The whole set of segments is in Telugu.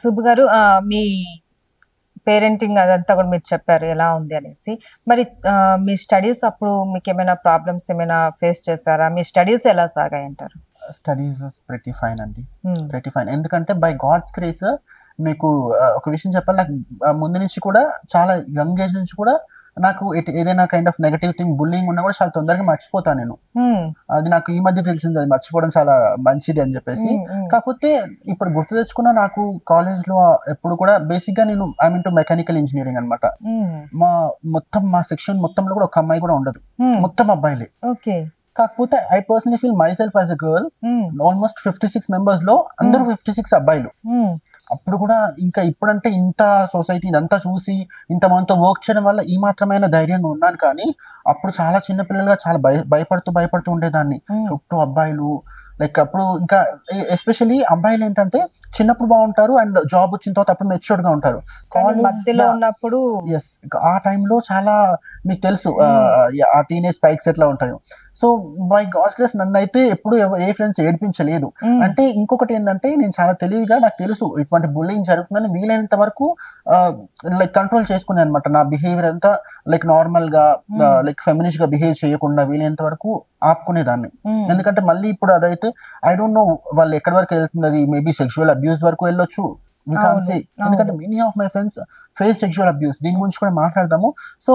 సుబ్బు గారు, మీ పేరెంటింగ్ అదంతా కూడా మీరు చెప్పారు ఎలా ఉంది అనేసి. మరి మీ స్టడీస్ అప్పుడు మీకేమైనా ప్రాబ్లమ్స్ ఏమైనా ఫేస్ చేసారా? మీ స్టడీస్ ఎలా సాగాయంటారు? స్టడీస్ ప్రెటీ ఫైన్ అండి, హ్మ్. Pretty fine. ఎందుకంటే బై గాడ్స్ గ్రేస్ మీకు ఒక విషయం చెప్పాలి, నాకు ముందు నుంచి కూడా చాలా యంగ్ ఏజ్ నుంచి కూడా నాకు ఏదైనా kind of negative thing, bullying ఉన్నా కూడా చాలా తొందరగా మర్చిపోతాను నేను. హ్మ్. అది నాకు ఈ మధ్య తెలిసింది, అది మర్చిపోవడం చాలా మంచిది అని చెప్పేసి. హ్మ్. హ్మ్. కాకపోతే ఇప్పుడు గుర్తు తెచ్చుకున్న నాకు కాలేజ్లో ఎప్పుడు కూడా బేసిక్గా నేను I mean to mechanical engineering అనమాట. హ్మ్. మా సెక్షన్ మొత్తంలో కూడా ఒక అమ్మాయి కూడా ఉండదు, హ్మ్. మొత్తం అబ్బాయిలే. ఓకే. కాకపోతే I personally feel my self as a girl. హ్మ్. ఆల్మోస్ట్ 56 మెంబర్స్ లో అందరూ 56 అబ్బాయిలు. హ్మ్. అప్పుడు కూడా ఇంకా ఇప్పుడంటే ఇంత సొసైటీ ఇదంతా చూసి ఇంతమందితో వర్క్ చేయడం వల్ల ఈ మాత్రమైన ధైర్యంగా ఉన్నాను. కానీ అప్పుడు చాలా చిన్న పిల్లలుగా చాలా భయపడుతూ ఉండేదాన్ని. హ్మ్. చుట్టూ అబ్బాయిలు, లైక్ అప్పుడు ఇంకా ఎస్పెషల్లీ అబ్బాయిలు ఏంటంటే చిన్నప్పుడు బాగుంటారు అండ్ జాబ్ వచ్చిన తర్వాత అప్పుడు మెచ్యూర్డ్ గా ఉంటారు. కానీ మధ్యలో ఉన్నప్పుడు ఎస్, ఆ టైంలో చాలా మీకు తెలుసు ఆ టీనేజ్ స్పైక్స్ ఎట్లా ఉంటాయో. సో బై గాడ్స్ గ్రేస్ నన్ను అయితే ఎప్పుడు ఏ ఫ్రెండ్స్ ఏడిపించలేదు. హ్మ్. అంటే ఇంకొకటి ఏంటంటే నేను చాలా తెలివిగా, నాకు తెలుసు ఇటువంటి బుల్లింగ్ జరుగుతుందని, వీలైనంత వరకు లైక్ కంట్రోల్ చేసుకునే అనమాట. నా బిహేవియర్ అంతా లైక్ నార్మల్ గా లైక్ ఫెమినిస్ట్ గా బిహేవ్ చేయకుండా వీలైనంత వరకు ఆపుకునేదాన్ని. హ్మ్. ఎందుకంటే మళ్ళీ ఇప్పుడు అదైతే ఐ డోంట్ నో వాళ్ళు ఎక్కడి వరకు వెళ్తుంది, అది మేబీ సెక్షువల్ అబ్యూస్ వరకు వెళ్ళొచ్చు. అవును. ఎందుకంటే many of my friends face sexual abuse. దీని గురించి కూడా మాట్లాడదాము. సో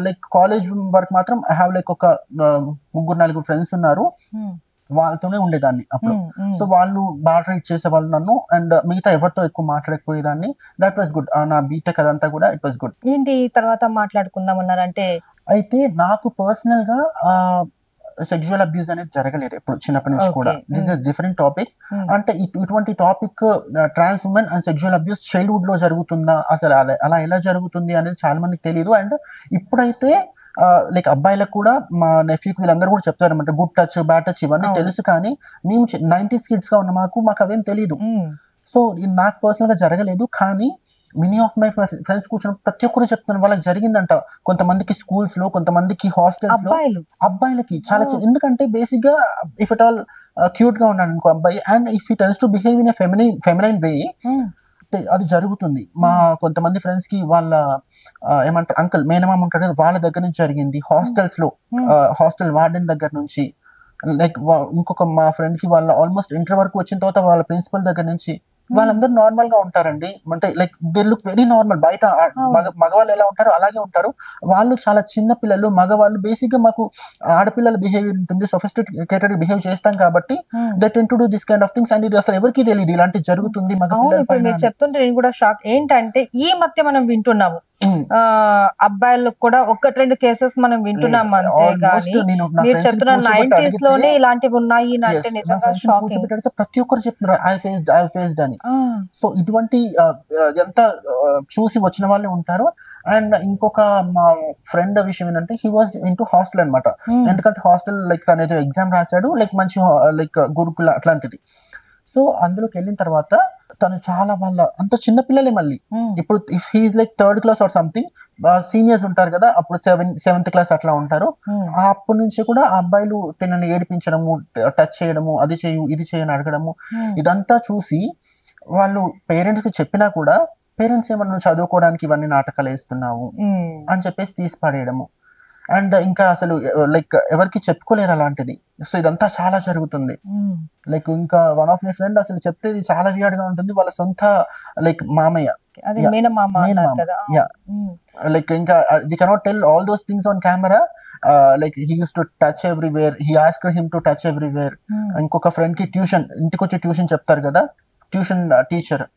లైక్ కాలేజ్ వరకు మాత్రం ఐ హావ్ లైక్ ఒక 3-4 ఫ్రెండ్స్ ఉన్నారు, హ్మ్. వాళ్ళతోనే ఉండేదాన్ని అప్పుడు. హ్మ్. హ్మ్. సో వాళ్ళు బాగా ట్రీట్ చేసేవాళ్ళు నన్ను, అండ్ మిగతా ఎవరితో ఎక్కువ మాట్లాడకపోయేదాన్ని. That was good. నా బీటెక్ అదంతా కూడా ఇట్ వాస్ గుడ్. ఏంటి తర్వాత మాట్లాడుకుందాం అన్నారంటే? అయితే నాకు పర్సనల్ గా సెక్షువల్ అబ్యూస్ అనేది జరగలేదు ఎప్పుడు చిన్నప్పటి నుంచి కూడా. This is different topic. అంటే ఇటువంటి topic trans women and sexual abuse childhood లో జరుగుతుందా, అసలు అలా ఎలా జరుగుతుంది అనేది చాలా మందికి తెలియదు. అండ్ ఇప్పుడైతే లైక్ అబ్బాయిలకు కూడా, మా నెఫ్యూకి వీళ్ళందరూ కూడా చెప్తారు అనమాట, గుడ్ టచ్ బ్యాడ్ టచ్ ఇవన్నీ తెలుసు. కానీ మేము 90s కిడ్స్ గా ఉన్న మాకు అవేం తెలియదు. సో నాకు పర్సనల్ గా జరగలేదు. కానీ మెనీ ఆఫ్ మై ఫ్రెండ్స్ కూర్చొని ప్రతి ఒక్కరు చెప్తున్నారు వాళ్ళకి జరిగిందంట. కొంతమందికి స్కూల్స్ లో, కొంతమందికి హాస్టల్స్ లో, అబ్బాయిలకి చాలా ఎందుకంటే బేసిక్ గా ఇఫ్ ఇట్ ఆల్ క్యూట్ గా ఉన్నాడు ఇంకో అబ్బాయి and if he tends to behave in feminine way, అది జరుగుతుంది. మా కొంతమంది ఫ్రెండ్స్ కి వాళ్ళ ఏమంటారు అంకుల్, మేనమామ ఉంటాడు కదా, వాళ్ళ దగ్గర నుంచి జరిగింది. హాస్టల్స్ లో హాస్టల్ వార్డెన్ దగ్గర నుంచి, లైక్ ఇంకొక మా ఫ్రెండ్ కి వాళ్ళ ఆల్మోస్ట్ ఇంటర్ వరకు వచ్చిన తర్వాత వాళ్ళ ప్రిన్సిపల్ దగ్గర నుంచి. వాళ్ళందరూ నార్మల్ గా ఉంటారండి, అంటే like they look very normal. బయట మగవాళ్ళు ఎలా ఉంటారో అలాగే ఉంటారు. వాళ్ళు చాలా చిన్న పిల్లలు, మగవాళ్ళు. బేసిక్ గా మాకు ఆడపిల్లల బిహేవియర్ ఉంటుంది, సొఫిస్టికేటెడ్ బిహేవ్ చేస్తాం కాబట్టి they tend to do this kind of things. And ఇది అసలు ఎవరికి తెలియదు ఇలాంటివి జరుగుతుంది మగ పిల్లల పైన. మీరు చెప్తుంటే నేను కూడా షాక్. ఏంటంటే ఈ మధ్య మనం వింటున్నాము అబ్బాయిలకు కూడా 1-2 కేసెస్ మనం వింటున్నాం అంతే. కానీ మీరు చెప్తున్న 90s లోనే ఇలాంటివి ఉన్నాయి అంటే నిజంగా షాకింగ్. ప్రతి ఒక్కరు చెప్తున్నారు ఐ ఫేస్డ్ అని. సో ఇటువంటి ఎంత చూసి వచ్చిన వాళ్ళే ఉంటారు. అండ్ ఇంకొక మా ఫ్రెండ్ విషయం ఏంటంటే హీ వాజ్ ఇంటూ హాస్టల్ అనమాట. ఎందుకంటే హాస్టల్ లైక్ తను ఏదో ఎగ్జామ్ రాశాడు, లైక్ మంచి లైక్ గురుకుల అట్లాంటిది. సో అందులోకి వెళ్ళిన తర్వాత తను చాలా వాళ్ళ అంత చిన్న పిల్లలే. మళ్ళీ ఇప్పుడు if he's like 3rd class or something, seniors ఉంటారు కదా, అప్పుడు 7th క్లాస్ అట్లా ఉంటారు. అప్పటి నుంచి కూడా ఆ అబ్బాయిలు తనని ఏడిపించడము, టచ్ చేయడము, అది చేయు ఇది చేయని అడగడము, ఇదంతా చూసి వాళ్ళు పేరెంట్స్ కి చెప్పినా కూడా పేరెంట్స్ ఏమన్నా చదువుకోవడానికి ఇవన్నీ నాటకాలు వేస్తున్నావు అని చెప్పేసి తీసి పడేయడము. అండ్ ఇంకా అసలు లైక్ ఎవరికి చెప్పుకోలేరు అలాంటిది. సో ఇదంతా చాలా జరుగుతుంది. లైక్ ఇంకా వన్ ఆఫ్ మై ఫ్రెండ్ అసలు చెప్తే చాలా వియర్డ్ గా ఉంటుంది. వాళ్ళ సొంత లైక్ మామయ్య, లైక్ ఇంకా we cannot tell all those things on camera. Like he use to touch everywhere, he asked him to touch everywhere. ఇంకొక ఫ్రెండ్ కి ఇంటికి వచ్చి ట్యూషన్ చెప్తారు కదా, ట్యూషన్ టీచర్.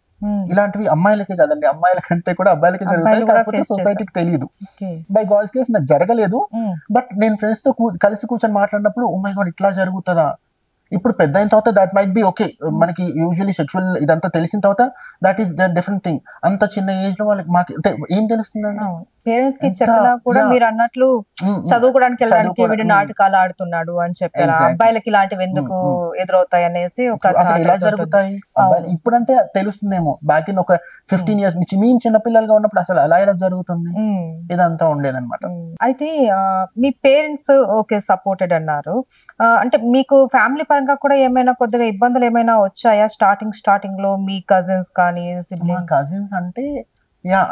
ఇలాంటివి అమ్మాయిలకే కదండి, అమ్మాయిల కంటే కూడా అబ్బాయిలకి జరుగుతాయి, కాకపోతే సొసైటీకి తెలియదు. బై గాడ్స్ గ్రేస్ నాకు జరగలేదు. బట్ నేను ఫ్రెండ్స్ తో కలిసి కూర్చొని మాట్లాడినప్పుడు ఓ మై గాడ్ ఇట్లా జరుగుతుందా. ఇప్పుడు పెద్ద అయిన తర్వాత దట్ మైట్ బి ఓకే, మనకి యూజువల్లీ సెక్షువల్ ఇదంతా తెలిసిన తర్వాత that is the different thing. అంత చిన్న ఏజ్ లో వాళ్ళకి మాకు ఏం తెలుస్తుందండి, పేరెంట్స్ కి చెప్పినా కూడా మీరు అన్నట్లు చదువుకోవడానికి వెళ్ళడానికి వీడు నాటకాలు ఆడుతున్నాడు అని చెప్పారు. అబ్బాయిలకి ఇలాంటివి ఎందుకు ఎదురవుతాయి అనేసి ఒక ఎలా జరుగుతాయి ఇప్పుడంటే తెలుస్తుందేమో. బ్యాక్ ఇన్ ఒక 15 years నుంచి మేము చిన్న పిల్లలుగా ఉన్నప్పుడు అసలు అలా ఎలా జరుగుతుంది, ఇదంతా ఉండేదన్నమాట. అయితే మీ పేరెంట్స్ ఓకే సపోర్టెడ్ అన్నారు. అంటే మీకు ఫ్యామిలీ పరంగా కూడా ఏమైనా కొద్దిగా ఇబ్బందులు ఏమైనా వచ్చాయా స్టార్టింగ్ లో? మీ కజిన్స్ కానీ సిబ్లింగ్స్? కజిన్స్ అంటే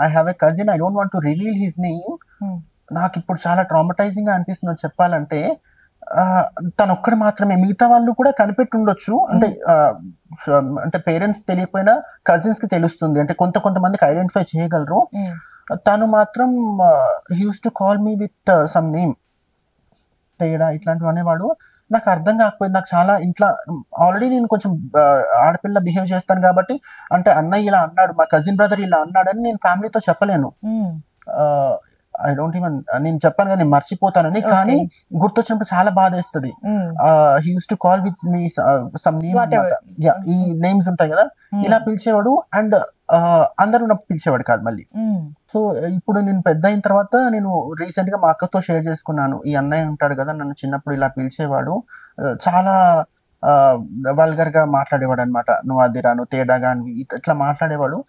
I have a cousin, I don't want to reveal his name. నాకు ఇప్పుడు చాలా ట్రామటైజింగ్ గా అనిపిస్తుంది చెప్పాలంటే. తను ఒక్కడు మాత్రమే, మిగతా వాళ్ళు కూడా కనిపెట్టి ఉండొచ్చు. అంటే పేరెంట్స్ తెలియకపోయినా కజిన్స్ కి తెలుస్తుంది, అంటే కొంతమందికి ఐడెంటిఫై చేయగలరు. తను మాత్రం he use to call me with some name, తేడా ఇట్లాంటివి అనేవాడు. నాకు అర్థం కాకపోయింది. నాకు చాలా ఇంట్లో ఆల్రెడీ నేను కొంచెం ఆడపిల్ల బిహేవ్ చేస్తాను కాబట్టి, అంటే అన్నయ్య ఇలా అన్నాడు, మా కజిన్ బ్రదర్ ఇలా అన్నాడని నేను ఫ్యామిలీతో చెప్పలేను. ఐ డోంట్ ఈవెన్, నేను చెప్పాను కదా నేను మర్చిపోతానని, కానీ గుర్తొచ్చినప్పుడు చాలా బాధ వేస్తుంది. He use to call with me some name, ఈ నేమ్స్ ఉంటాయి కదా, ఇలా పిలిచేవాడు. అండ్ అందరూ నాకు పిలిచేవాడు కాదు మళ్ళీ. సో ఇప్పుడు నేను పెద్ద అయిన తర్వాత నేను రీసెంట్ గా మా అక్కతో షేర్ చేసుకున్నాను, ఈ అన్నయ్య ఉంటాడు కదా నన్ను చిన్నప్పుడు ఇలా పిలిచేవాడు, చాలా వల్గర్ గా మాట్లాడేవాడు అనమాట, నువ్వు అదిరా, నువ్వు తేడాగా అని ఇట్లా మాట్లాడేవాడు.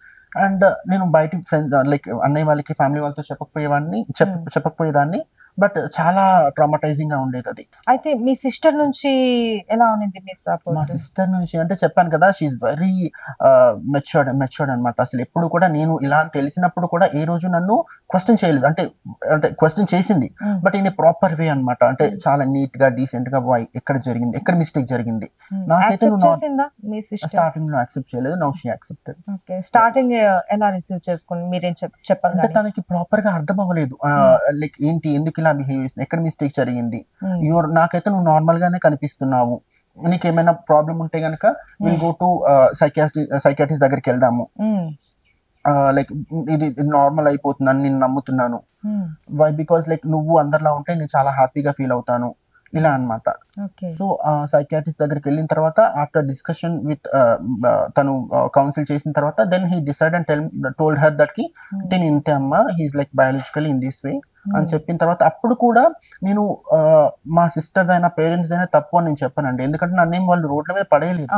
అండ్ నేను బయట ఫ్రెండ్ లైక్ అన్నయ్య వాళ్ళకి ఫ్యామిలీ వాళ్ళతో చెప్పకపోయేదాన్ని. బట్ చాలా ట్రామటైజింగ్ గా ఉండేది అది. అయితే మీ సిస్టర్ నుంచి ఎలా ఉంది మీ సపోర్ట్? మా సిస్టర్ నుంచి అంటే చెప్పాను కదా, షీఈ్ వెరీ మెచ్యూర్డ్ అనమాట. అసలు ఎప్పుడు కూడా నేను ఇలా అని తెలిసినప్పుడు కూడా ఏ రోజు నన్ను క్వశ్చన్ చేయలేదు. అంటే క్వశ్చన్ చేసింది, but in a proper way అనమాట. అంటే చాలా నీట్ గా డీసెంట్ గా ఎక్కడ జరిగింది, ఎక్కడ మిస్టేక్ జరిగింది. నాకైతే స్టార్టింగ్ లో యాక్సెప్ట్ చేయలేదు, నౌ షీ యాక్సెప్టెడ్. స్టార్టింగ్ ఎలా రిసీవ్ చేసుకుని మీరేం చెప్పండి? అంటే తనకి ప్రాపర్ గా అర్థం అవ్వలేదు, లైక్ ఏంటి, ఎందుకు ఇలా బిహేవ్ చేస్తుంది, ఎక్కడ మిస్టేక్ జరిగింది. నాకైతే నువ్వు నార్మల్ గానే కనిపిస్తున్నావు, నీకేమైనా ప్రాబ్లం ఉంటే గనక విల్ గో టు సైకియాట్రిస్ట్ దగ్గరికి వెళ్దాము, లైక్ ఇది నార్మల్ అయిపోతుందని నేను నమ్ముతున్నాను. వై బికాస్ లైక్ నువ్వు అందరిలా ఉంటే నేను చాలా హ్యాపీగా ఫీల్ అవుతాను, ఇలా అనమాట. సో సైకియాట్రిస్ట్ దగ్గరికి వెళ్ళిన తర్వాత ఆఫ్టర్ డిస్కషన్ విత్ తను కౌన్సిల్ చేసిన తర్వాత then he decide and told her that కి నేను ఇంతే అమ్మా, he's like biologically in this way అని చెప్పిన తర్వాత అప్పుడు కూడా నేను మా సిస్టర్ అయినా పేరెంట్స్ అయినా తప్పు అని నేను చెప్పానండి. ఎందుకంటే నన్నేం వాళ్ళు రోడ్ల మీద పడేయలేదు.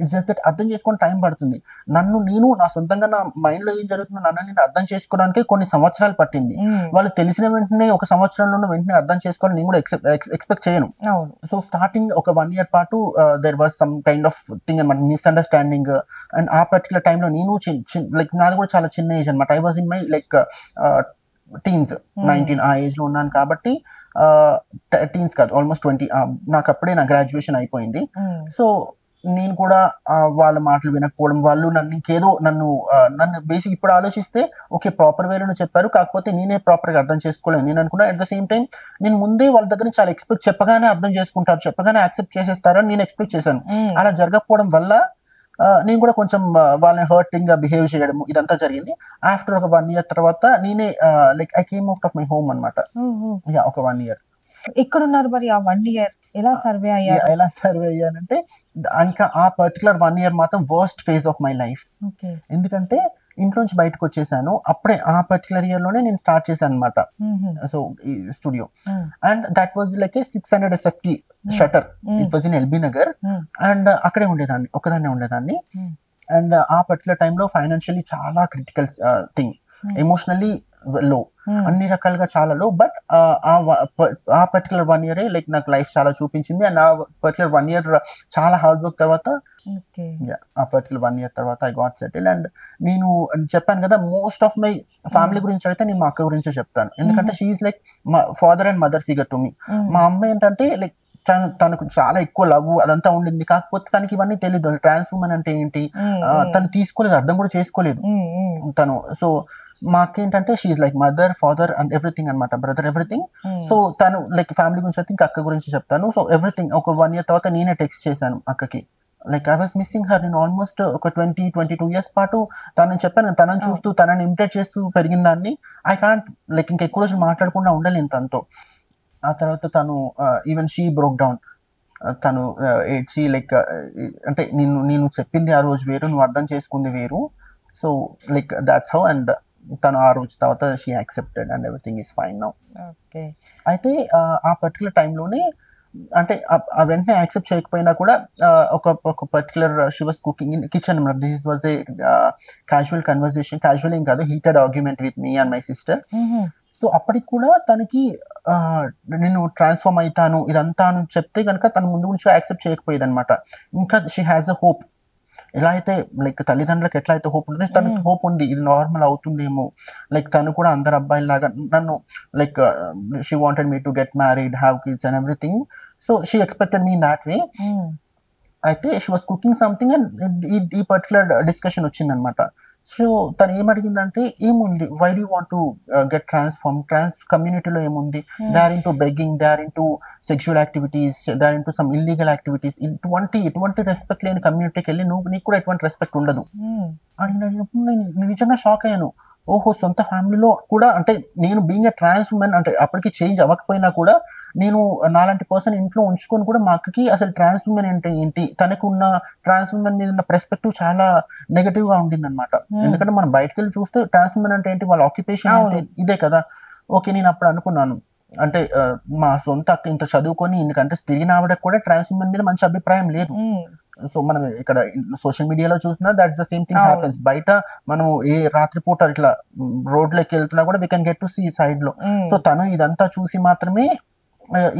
ఇట్స్ జస్ట్ దట్ అర్థం చేసుకొని టైం పడుతుంది. నేను నా సొంతంగా నా మైండ్ లో ఏం జరుగుతుందో నన్ను నేను అర్థం చేసుకోవడానికి కొన్ని సంవత్సరాలు పట్టింది. వాళ్ళు తెలిసిన వెంటనే ఒక సంవత్సరంలో వెంటనే అర్థం చేసుకోవాలి నేను కూడా ఎక్స్పెక్ట్ చేయను. సో స్టార్టింగ్ ఒక 1 year పాటు there was some kind of thing అనమాట, మిస్అండర్స్టాండింగ్. అండ్ ఆ పర్టికులర్ టైంలో నేను లైక్ నాది కూడా చాలా చిన్న ఏజ్ అనమాట. I was in my like teens, 19 ఆ ఏజ్ లో ఉన్నాను కాబట్టి, టీన్స్ కాదు ఆల్మోస్ట్ 20. నాకు అప్పుడే నా గ్రాడ్యుయేషన్ అయిపోయింది. సో నేను కూడా వాళ్ళ మాటలు వినకపోవడం, వాళ్ళు నన్ను బేసిక్ ఇప్పుడు ఆలోచిస్తే ఓకే ప్రాపర్ వేలో చెప్పారు, కాకపోతే నేనే ప్రాపర్ గా అర్థం చేసుకోలేను నేను అనుకున్నా. అట్ ద సేమ్ టైం నేను ముందే వాళ్ళ దగ్గర చాలా ఎక్స్పెక్ట్, చెప్పగానే అర్థం చేసుకుంటారు, చెప్పగానే యాక్సెప్ట్ చేసేస్తారని నేను ఎక్స్పెక్ట్ చేశాను. అలా జరగకపోవడం వల్ల నేను కూడా కొంచెం వాళ్ళని హర్టింగ్ గా బిహేవ్ చేయడం ఇదంతా జరిగింది. ఆఫ్టర్ ఒక 1 year తర్వాత నేనే like I came out of my home అనమాట. ఒక 1 year ఇక్కడ ఉన్నారు. మరి ఆ 1 year ఎలా సర్వే అయ్యానంటే ఇంకా ఆ పర్టికులర్ 1 year మాత్రం worst phase of my life. ఎందుకంటే ఇంట్లోంచి బయటకు వచ్చేసాను, అప్పుడే ఆ పర్టికులర్ ఇయర్ లోనే నేను స్టార్ట్ చేశాను అనమాట. సో ఈ studio, and that was like A 600 SFT shutter. It was in LB Nagar, and అక్కడే ఒకదాన్నే ఉండేదాన్ని. అండ్ ఆ పర్టికులర్ టైంలో ఫైనాన్షియల్లీ చాలా క్రిటికల్ థింగ్, ఎమోషనల్లీ లో, అన్ని రకాలుగా చాలా లో. బట్ ఆ పర్టికులర్ 1 year లైక్ నాకు లైఫ్ చాలా చూపించింది. అండ్ ఆ పర్టికులర్ 1 year చాలా హార్డ్ వర్క్ తర్వాత, ఆ పర్టికులర్ 1 year తర్వాత ఐ గాట్ సెటిల్. అండ్ నేను చెప్పాను కదా, మోస్ట్ ఆఫ్ మై ఫ్యామిలీ గురించి అయితే నేను మా అక్క గురించే చెప్తాను. ఎందుకంటే షీఈస్ లైక్ మా father and mother figure to me. మా అమ్మ ఏంటంటే లైక్ తనకు చాలా ఎక్కువ లవ్ అదంతా ఉండింది, కాకపోతే తనకి ఇవన్నీ తెలియదు, ట్రాన్స్ ఉమెన్ అంటే ఏంటి తను తీసుకోలేదు, అర్థం కూడా చేసుకోలేదు తను. సో మాకేంటంటే she's like mother, father and everything అనమాట, బ్రదర్ ఎవ్రీథింగ్. సో తను లైక్ ఫ్యామిలీ గురించి అయితే ఇంకా అక్క గురించి చెప్తాను. సో ఎవ్రీథింగ్ ఒక 1 year తర్వాత నేనే టెక్స్ట్ చేశాను అక్కకి, like I was missing her. నేను ఆల్మోస్ట్ ఒక 20-22 years పాటు తనని చెప్పాను, తనని చూస్తూ తనని ఇమిటేట్ చేస్తూ పెరిగిన దాన్ని. ఐ కాంట్ లైక్ ఇంకా ఎక్కువ రోజులు మాట్లాడకుండా ఉండలేను తనతో. ఆ తర్వాత తను ఈవెన్ షీ బ్రోక్ డౌన్. తను ఏడ్చి లైక్ అంటే నేను చెప్పింది ఆ రోజు వేరు, నువ్వు అర్థం చేసుకుంది వేరు. So like that's how. And తను ఆ రోజు తర్వాత she accepted and everything is fine now. Okay. అయితే ఆ పర్టికులర్ టైంలోనే అంటే వెంటనే యాక్సెప్ట్ చేయకపోయినా కూడా ఒక particular she was cooking in kitchen. This was a casual conversation, casual ఏం కాదు, heated argument with me and my sister. So అప్పటికి కూడా తనకి నేను ట్రాన్స్ఫార్మ్ అవుతాను ఇదంతా అని చెప్తే కనుక తను ముందు నుంచి యాక్సెప్ట్ చేయకపోయేది అనమాట. ఇంకా షీ హ్యాస్ అ హోప్. ఎలా అయితే లైక్ తల్లిదండ్రులకు ఎట్లా అయితే హోప్ ఉంటుంది, తనకి హోప్ ఉంది ఇది నార్మల్ అవుతుందేమో, లైక్ తను కూడా అందరు అబ్బాయిలాగా నన్ను like she wanted me to get married, have kids and everything. So she expected me in that way. అయితే she was cooking something and ఈ పర్టికులర్ డిస్కషన్ వచ్చిందనమాట. సో తను ఏమడిగిందంటే, ఏముంది, why do want to get transform, trans కమ్యూనిటీలో ఏముంది, they are in to begging, they are in to sexual activities, they are in to some illegal activities, ఎటువంటి రెస్పెక్ట్ లేని కమ్యూనిటీకి వెళ్ళి నీకు కూడా ఎటువంటి రెస్పెక్ట్ ఉండదు అని అడిగినప్పుడు నేను నిజంగా షాక్ అయ్యాను. ఓహో, సొంత ఫ్యామిలీలో కూడా అంటే నేను బీయింగ్ ఎ ట్రాన్స్ ఉమెన్ అంటే అప్పటికి చేంజ్ అవ్వకపోయినా కూడా నేను నాలాంటి పర్సన్ ఇంట్లో ఉంచుకొని కూడా మా అక్కకి అసలు ట్రాన్స్ ఉమెన్ అంటే ఏంటి, తనకున్న ట్రాన్స్ ఉమెన్ మీద ఉన్న పర్స్పెక్టివ్ చాలా నెగటివ్ గా ఉండింది అనమాట. ఎందుకంటే మనం బయటకు వెళ్ళి చూస్తే ట్రాన్స్ ఉమెన్ అంటే ఏంటి, వాళ్ళ ఆక్యుపేషన్ అంటే ఇదే కదా. ఓకే, నేను అప్పుడు అనుకున్నాను అంటే మా సొంత అక్క ఇంత చదువుకొని ఎందుకంటే తిరిగిన ఆవిడకు కూడా ట్రాన్స్ ఉమెన్ మీద మంచి అభిప్రాయం లేదు. సో మనం ఇక్కడ సోషల్ మీడియాలో చూసినా that's the same thing happens. బయట మనం ఏ రాత్రిపూట ఇట్లా రోడ్లోకి వెళ్తున్నా కూడా we can get to see side లో. సో తను ఇదంతా చూసి మాత్రమే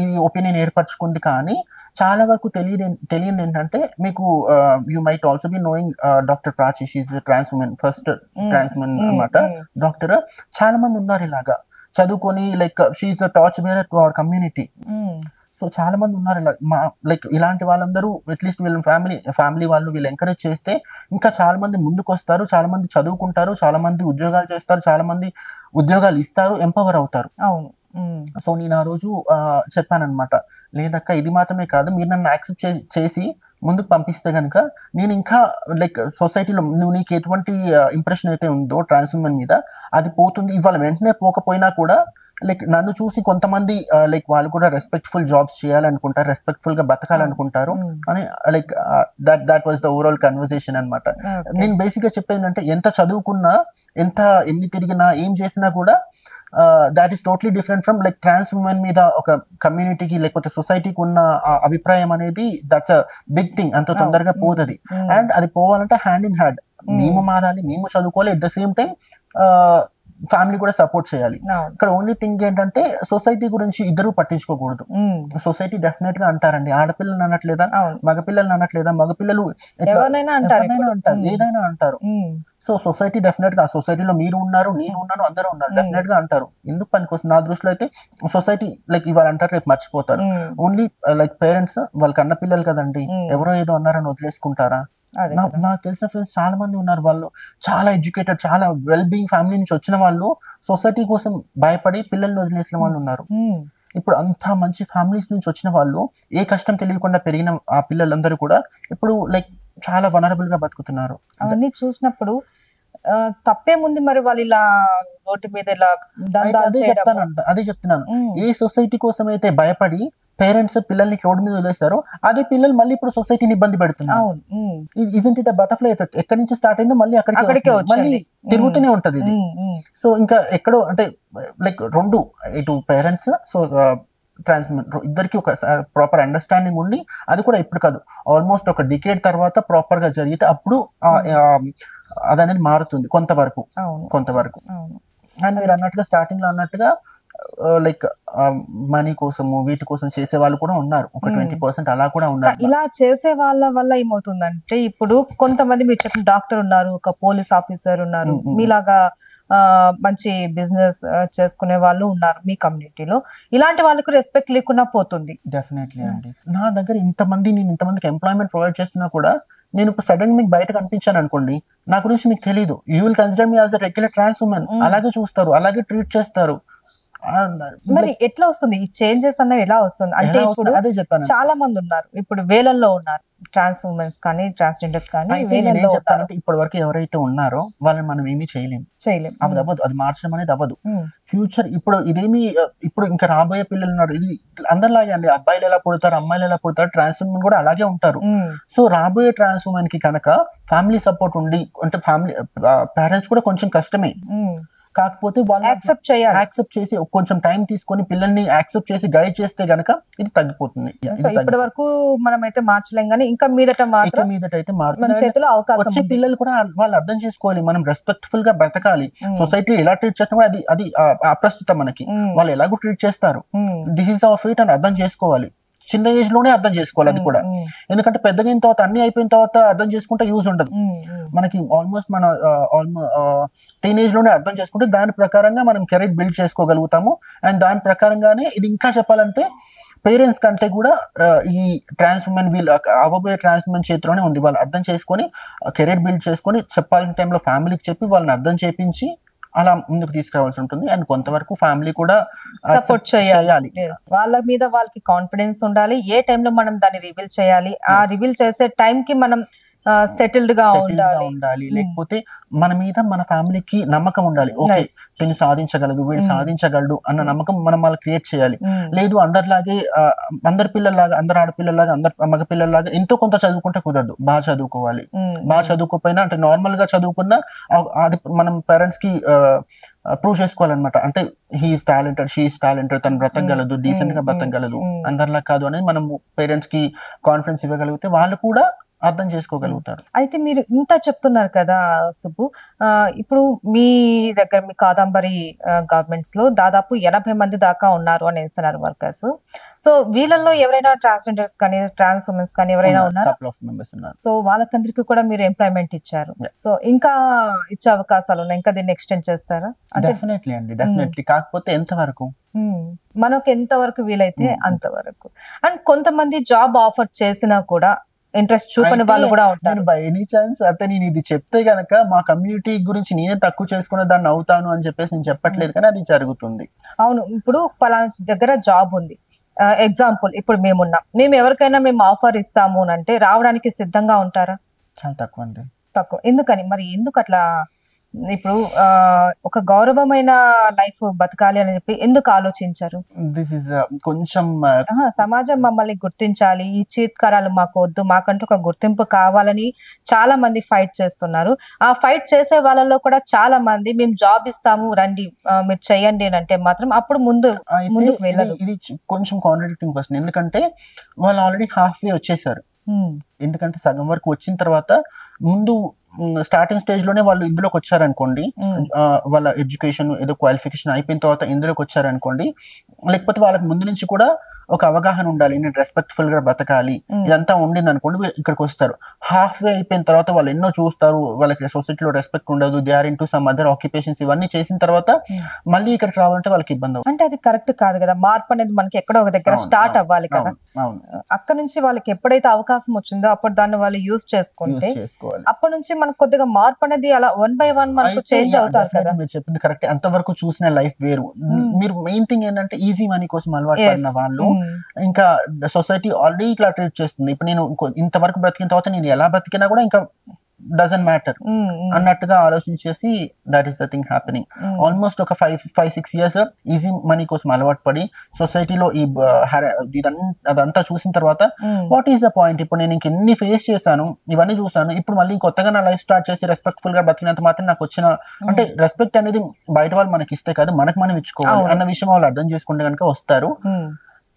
ఈ ఒపీనియన్ ఏర్పరచుకుంది. కానీ చాలా వరకు తెలియదు ఏంటంటే, మీకు you might also be knowing doctor Prachi, she's trans woman, first trans woman అన్నమాట డాక్టర్. చాలా మంది ఉన్నారు ఇలాగా చదువుకొని, like she's the torch bearer to our community. So చాలా మంది ఉన్నారు ఇలా లైక్ ఇలాంటి వాళ్ళందరూ అట్లీస్ట్ వీళ్ళ ఫ్యామిలీ వాళ్ళు వీళ్ళు ఎంకరేజ్ చేస్తే ఇంకా చాలా మంది ముందుకు వస్తారు, చాలా మంది చదువుకుంటారు, చాలా మంది ఉద్యోగాలు చేస్తారు, చాలా మంది ఉద్యోగాలు ఇస్తారు, ఎంపవర్ అవుతారు. సో నేను ఆ రోజు చెప్పానన్నమాట, లేదక్క ఇది మాత్రమే కాదు, మీరు నన్ను యాక్సెప్ట్ చేసి ముందుకు పంపిస్తే కనుక నేను ఇంకా లైక్ సొసైటీలో నీకు ఎటువంటి ఇంప్రెషన్ అయితే ఉందో ట్రాన్స్ ఉమెన్ మీద అది పోతుంది. ఇవాళ వెంటనే పోకపోయినా కూడా లైక్ నన్ను చూసి కొంతమంది లైక్ వాళ్ళు కూడా రెస్పెక్ట్ఫుల్ జాబ్స్ చేయాలనుకుంటారు, రెస్పెక్ట్ఫుల్ గా బతకాలనుకుంటారు అని like that was the overall conversation అనమాట. నేను బేసిక్ గా చెప్పేది అంటే, ఎంత చదువుకున్నా, ఎన్ని తిరిగినా, ఏం చేసినా కూడా that is totally different from like trans women మీద ఒక కమ్యూనిటీకి లేకపోతే సొసైటీకి ఉన్న అభిప్రాయం అనేది దట్స్ అ బిగ్ థింగ్. అంత తొందరగా పోదది. అండ్ అది పోవాలంటే హ్యాండ్ ఇన్ హ్యాండ్ మేము మారాలి, మేము చదువుకోవాలి, at the same time family కూడా సపోర్ట్ చేయాలి. ఇక్కడ ఓన్లీ థింగ్ ఏంటంటే సొసైటీ గురించి ఇద్దరు పట్టించుకోకూడదు. సొసైటీ డెఫినెట్ గా అంటారండి, ఆడపిల్లలు అనట్లేదా, మగపిల్లలు అనట్లేదా, మగపిల్లలు ఏదైనా అంటారు. సో సొసైటీ డెఫినెట్ గా, సొసైటీలో మీరు ఉన్నారు, నేను ఉన్నాను, అందరూ ఉన్నారు, డెఫినెట్ గా అంటారు. ఎందుకు పనికొస్తుంది నా దృష్టిలో అయితే సొసైటీ లైక్ ఇవాళ అంటారు, రేపు మర్చిపోతారు. ఓన్లీ లైక్ పేరెంట్స్ వాళ్ళకి అన్న పిల్లలు కదండి, ఎవరో ఏదో అన్నారని వదిలేసుకుంటారా? నాకు తెలిసిన ఫ్రెండ్స్ చాలా మంది ఉన్నారు, వాళ్ళు చాలా ఎడ్యుకేటెడ్, చాలా వెల్ బీయింగ్ ఫ్యామిలీ నుంచి వచ్చిన వాళ్ళు సొసైటీ కోసం భయపడి పిల్లల్ని వదిలేసిన వాళ్ళు ఉన్నారు. ఇప్పుడు అంత మంచి ఫ్యామిలీస్ నుంచి వచ్చిన వాళ్ళు, ఏ కష్టం తెలియకుండా పెరిగిన ఆ పిల్లలందరూ కూడా ఇప్పుడు లైక్ చాలా వనరబుల్ గా బతుకుతున్నారు. అవన్నీ చూసినప్పుడు తప్పేముంది మరి వాళ్ళు ఇలా రోడ్డు మీద ఇలా అదే చెప్తున్నాను, ఏ సొసైటీ కోసం అయితే భయపడి పేరెంట్స్ పిల్లల్ని రోడ్డు మీద వదిలేస్తారు, అదే పిల్లలు మళ్ళీ ఇప్పుడు సొసైటీని ఇబ్బంది పెడుతున్నారు. Isn't it butterfly effect? ఎక్కడి నుంచి స్టార్ట్ అయిందో మళ్ళీ అక్కడికి మళ్ళీ తిరుగుతూనే ఉంటది ఇది. సో ఇంకా ఎక్కడో అంటే లైక్ రెండు ఇటు పేరెంట్స్, సో ట్రాన్స్ ఇద్దరికి ఒక ప్రాపర్ అండర్స్టాండింగ్ ఉండి, అది కూడా ఇప్పుడు కాదు, ఆల్మోస్ట్ ఒక డికేడ్ తర్వాత ప్రాపర్ గా జరిగితే అప్పుడు అదనేది మారుతుంది కొంతవరకు. అండ్ మీరు అన్నట్టుగా స్టార్టింగ్ లో అన్నట్టుగా లైక్ మనీ కోసము వీటి కోసం చేసే వాళ్ళు కూడా ఉన్నారు, ఒక 20% అలా కూడా ఉన్నారు. ఇలా చేసే వాళ్ళ వల్ల ఏమవుతుందంటే, ఇప్పుడు కొంతమంది మీరు చెప్పిన డాక్టర్ ఉన్నారు, ఒక పోలీస్ ఆఫీసర్ ఉన్నారు, మీలాగా మంచి బిజినెస్ చేసుకునే వాళ్ళు ఉన్నారు మీ కమ్యూనిటీలో. ఇలాంటి వాళ్ళకు రెస్పెక్ట్ లేకుండా పోతుంది. డెఫినెట్లీ అండి. నా దగ్గర నేను ఇంతమందికి ఎంప్లాయ్మెంట్ ప్రొవైడ్ చేస్తున్నా కూడా నేను ఇప్పుడు సడన్ మీకు బయట కనిపించాను అనుకోండి, నా గురించి మీకు తెలియదు, you will consider me as a regular trans women, అలాగే చూస్తారు, అలాగే ట్రీట్ చేస్తారు. మరి ఎట్లా వస్తుంది ఈ చేంజెస్ అన్నవి? ఎలా వస్తుంది అంటే, ఇప్పుడు అదే చెప్పాను, చాలా మంది ఉన్నారు, ఇప్పుడు వేలల్లో ఉన్నారు ట్రాన్స్ ఉమెన్స్ కానీ ట్రాన్స్జెండర్స్ కానీ. ఇప్పటి వరకు ఎవరైతే ఉన్నారో వాళ్ళని మనం ఏమీ చేయలేము, అది అవ్వదు, అది మార్చడం అనేది అవ్వదు. ఫ్యూచర్ ఇప్పుడు ఇంకా రాబోయే పిల్లలు ఉన్నారు, ఇది అందరిలాగే అండి, అబ్బాయిలు ఎలా పుడతారు, అమ్మాయిలు ఎలా పుడతారు, ట్రాన్స్ ఉమెన్ కూడా అలాగే ఉంటారు. సో రాబోయే ట్రాన్స్ ఉమెన్ కి కనుక ఫ్యామిలీ సపోర్ట్ ఉండి, అంటే ఫ్యామిలీ పేరెంట్స్ కూడా కొంచెం కష్టమే, కాకపోతే వాళ్ళు యాక్సెప్ట్ చేసి కొంచెం టైం తీసుకొని పిల్లల్ని యాక్సెప్ట్ చేసి గైడ్ చేస్తే గనక ఇది తగ్గిపోతుంది. ఇప్పటి వరకు మనం అయితే మార్చలేం కానీ ఇంకా మీదట అయితే మన చేతిలో అవకాశం వచ్చే పిల్లలు కూడా వాళ్ళు అర్థం చేసుకోవాలి, మనం రెస్పెక్ట్ఫుల్ గా బ్రతకాలి. సొసైటీ ఎలా ట్రీట్ చేస్తున్నా అది అప్రస్తుతం మనకి, వాళ్ళు ఎలాగో ట్రీట్ చేస్తారు, దిస్ ఇస్ అవర్ ఫేట్ అని అర్థం చేసుకోవాలి. చిన్న ఏజ్ లోనే అర్థం చేసుకోవాలి అది కూడా, ఎందుకంటే పెద్దగా అయిన తర్వాత అన్ని అయిపోయిన తర్వాత అర్థం చేసుకుంటే యూజ్ ఉండదు మనకి. ఆల్మోస్ట్ మన టీనేజ్ లోనే అర్థం చేసుకుంటే దాని ప్రకారంగా మనం కెరీర్ బిల్డ్ చేసుకోగలుగుతాము. అండ్ దాని ప్రకారంగానే ఇది ఇంకా చెప్పాలంటే పేరెంట్స్ కంటే కూడా ఈ ట్రాన్స్ ఉమెన్ వీళ్ళు అవబోయే ట్రాన్స్ ఉమెన్ చేతిలోనే ఉంది. వాళ్ళు అర్థం చేసుకొని కెరీర్ బిల్డ్ చేసుకొని చెప్పాల్సిన టైంలో ఫ్యామిలీకి చెప్పి వాళ్ళని అర్థం చేపించి అలా ముందుకు తీసుకురావాల్సి ఉంటుంది. అండ్ కొంతవరకు ఫ్యామిలీ కూడా సపోర్ట్ చేయాలి. వాళ్ళ మీద వాళ్ళకి కాన్ఫిడెన్స్ ఉండాలి. ఏ టైంలో మనం దాన్ని రివీల్ చేయాలి, ఆ రివీల్ చేసే టైం కి మనం సెటిల్డ్ గా ఉండాలి. లేకపోతే మన మీద మన ఫ్యామిలీకి నమ్మకం ఉండాలి. ఓకే దీన్ని సాధించగలదు, వీడు సాధించగలడు అన్న నమ్మకం మనం వాళ్ళు క్రియేట్ చేయాలి. లేదు అందరిలాగే అందరి పిల్లల్లాగా, అందరు ఆడపిల్లలాగా, అందరు మగ పిల్లల్లాగా ఎంతో కొంత చదువుకుంటే కుదరదు. బాగా చదువుకోవాలి. బాగా చదువుకోపోయినా అంటే నార్మల్ గా చదువుకున్నా అది మనం పేరెంట్స్ కి ప్రూవ్ చేసుకోవాలన్నమాట. అంటే హీఈస్ టాలెంటెడ్, షీఈస్ టాలెంటెడ్, తను బ్రతకగలదు, డీసెంట్ గా బ్రతకగలదు, అందరిలా కాదు అనేది మనం పేరెంట్స్ కి కాన్ఫిడెన్స్ ఇవ్వగలిగితే వాళ్ళు కూడా అర్థం చేసుకోగలుగుతారు. అయితే మీరు ఇంత చెప్తున్నారు కదా సుబ్బు, ఇప్పుడు మీ దగ్గర మీ కాదంబరి గవర్నమెంట్స్ లో దాదాపు 80 మంది దాకా ఉన్నారు అని వేస్తున్నారు వర్కర్స్. సో వీళ్ళల్లో ఎవరైనా ట్రాన్స్జెండర్స్ కానీ ట్రాన్స్ ఉమెన్స్ కానీ ఎవరైనా ఉన్నారు? సో వాళ్ళకందరికీ కూడా మీరు ఎంప్లాయ్మెంట్ ఇచ్చారు. సో ఇంకా ఇచ్చే అవకాశాలు ఉన్నాయి, ఇంకా దీన్ని ఎక్స్టెండ్ చేస్తారా? డెఫినెట్లీ అండి, డెఫినెట్లీ. కాకపోతే ఎంతవరకు మనకు ఎంతవరకు వీలైతే అంతవరకు. అండ్ కొంతమంది జాబ్ ఆఫర్ చేసినా కూడా ఇంట్రెస్ట్ చూపని వాళ్ళు కూడా ఉంటారు. బై ఎనీ ఛాన్స్ అంటే నేను ఇది చెప్తే గనక మా కమ్యూనిటీ గురించి నేనే తక్కువ చేసుకునే దాన్ని అవుతాను అని చెప్పేసి నేను చెప్పట్లేదు, కానీ అది జరుగుతుంది. అవును, ఇప్పుడు పలానా దగ్గర జాబ్ ఉంది, ఎగ్జాంపుల్ ఇప్పుడు మేము ఎవరికైనా మేము ఆఫర్ ఇస్తాము అంటే రావడానికి సిద్ధంగా ఉంటారా? చాలా తక్కువ అండి. తక్కువ. ఎందుకని మరి? ఎందుకు అట్లా? ఇప్పుడు ఒక గౌరవమైన లైఫ్ బతకాలి అని చెప్పి ఎందుకు ఆలోచించారు? దిస్ ఇస్ కొంచెం సమాజం మమ్మల్ని గుర్తించాలి, ఈ చీత్కారాలు మాకు వద్దు, మాకంటూ ఒక గుర్తింపు కావాలని చాలా మంది ఫైట్ చేస్తున్నారు. ఆ ఫైట్ చేసే వాళ్ళలో కూడా చాలా మంది మేము జాబ్ ఇస్తాము రండి మీరు చెయ్యండి అని అంటే మాత్రం అప్పుడు ముందుకు వెళ్ళాలి. ఇది కొంచెం కాంట్రడిక్టింగ్ క్వశ్చన్, ఎందుకంటే వాళ్ళు ఆల్రెడీ హాఫ్ వే వచ్చేసారు. ఎందుకంటే సగం వరకు వచ్చిన తర్వాత ముందు స్టార్టింగ్ స్టేజ్ లోనే వాళ్ళు ఇందులోకి వచ్చారనుకోండి, వాళ్ళ ఎడ్యుకేషన్ ఏదో క్వాలిఫికేషన్ అయిపోయిన తర్వాత ఇందులోకి వచ్చారనుకోండి, లేకపోతే వాళ్ళకి ముందు నుంచి కూడా ఒక అవగాహన ఉండాలి, నేను రెస్పెక్ట్ఫుల్ గా బతకాలి, ఇదంతా ఉండింది అనుకోండి, ఇక్కడికి వస్తారు. హాఫ్ వే అయిపోయిన తర్వాత వాళ్ళు ఎన్నో చూస్తారు, వాళ్ళకి సొసైటీలో రెస్పెక్ట్ ఉండదు, they are in to some other occupations, ఇవన్నీ చేసిన తర్వాత మళ్ళీ ఇక్కడికి రావాలంటే వాళ్ళకి ఇబ్బంది అవుతుంది. అంటే అది కరెక్ట్ కాదు కదా. మార్పు అనేది మనకి ఎక్కడో ఒక దగ్గర స్టార్ట్ అవ్వాలి కదా. అక్కడ నుంచి వాళ్ళకి ఎప్పుడైతే అవకాశం వచ్చిందో అప్పుడు దాన్ని వాళ్ళు యూజ్ చేసుకుంటే అప్పటి నుంచి మనకు కొద్దిగా మార్పు అనేది అలా 1 by 1 మనకు చేంజ్ అవుతారు కదా. మీరు చెప్పింది కరెక్ట్. అంతవరకు చూసిన లైఫ్ వేరు. మీరు మెయిన్ థింగ్ ఏంటంటే ఈజీ మనీ కోసం అలవాటు పడిన వాళ్ళు ఇంకా సొసైటీ ఆల్రెడీ ఇట్లా ట్రీట్ చేస్తుంది. ఇప్పుడు నేను ఇంతవరకు బ్రతికిన తర్వాత నేను ఎలా బ్రతికినా కూడా ఇంకా డజంట్ మ్యాటర్ అన్నట్టుగా ఆలోచించేసి that is the thing happening. Almost ఒక 5-6 years ఈజీ మనీ కోసం అలవాటు పడి సొసైటీలో ఈ అదంతా చూసిన తర్వాత వాట్ ఈస్ ద పాయింట్? ఇప్పుడు నేను ఇంకెన్ని ఫేస్ చేశాను, ఇవన్నీ చూసాను, ఇప్పుడు మళ్ళీ కొత్తగా నా లైఫ్ స్టార్ట్ చేసి రెస్పెక్ట్ఫుల్ గా బతికినంత మాత్రం నాకు వచ్చిన అంటే రెస్పెక్ట్ అనేది బయట వాళ్ళు మనకి ఇస్తే కాదు, మనకు మనం ఇచ్చుకోవాలి అన్న విషయం వాళ్ళు అర్థం చేసుకుంటే కనుక వస్తారు.